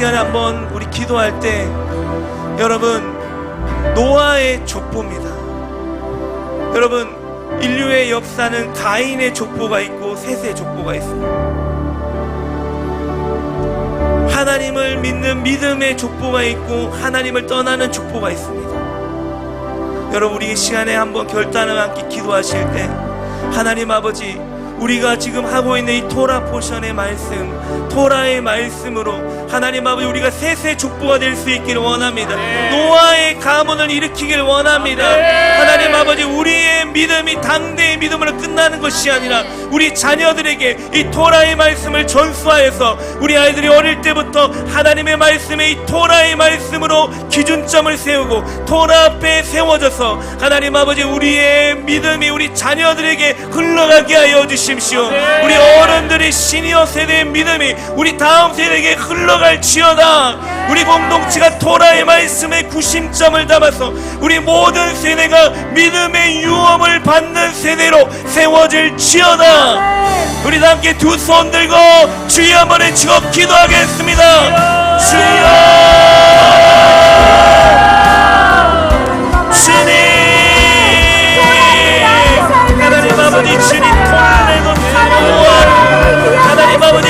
시간에 한번 우리 기도할 때 여러분 노아의 족보입니다. 여러분 인류의 역사는 가인의 족보가 있고 셋의 족보가 있습니다. 하나님을 믿는 믿음의 족보가 있고 하나님을 떠나는 족보가 있습니다. 여러분 우리 이 시간에 한번 결단을 함께 기도하실 때 하나님 아버지 우리가 지금 하고 있는 이 토라 포션의 말씀, 토라의 말씀으로 하나님 아버지 우리가 셋의 족보가 될 수 있기를 원합니다. 노아의 가문을 일으키기를 원합니다. 하나님 아버지 우리의 믿음이 당대의 믿음으로 끝나는 것이 아니라 우리 자녀들에게 이 토라의 말씀을 전수하여서 우리 아이들이 어릴 때부터 하나님의 말씀에 이 토라의 말씀으로 기준점을 세우고 토라 앞에 세워져서 하나님 아버지 우리의 믿음이 우리 자녀들에게 흘러가게 하여 주십시오. 우리 어른들의 시니어 세대의 믿음이 우리 다음 세대에게 흘러갈지어다. 우리 공동체가 토라의 말씀에 구심점을 담아서 우리 모든 세대가 믿음의 유업을 받는 세대로 세워질지어다. 우리 다 함께 두 손 들고 주여 한번 외치고 기도하겠습니다. 주여 주님 하나님 아버지 주님 토라를 하나님 아버지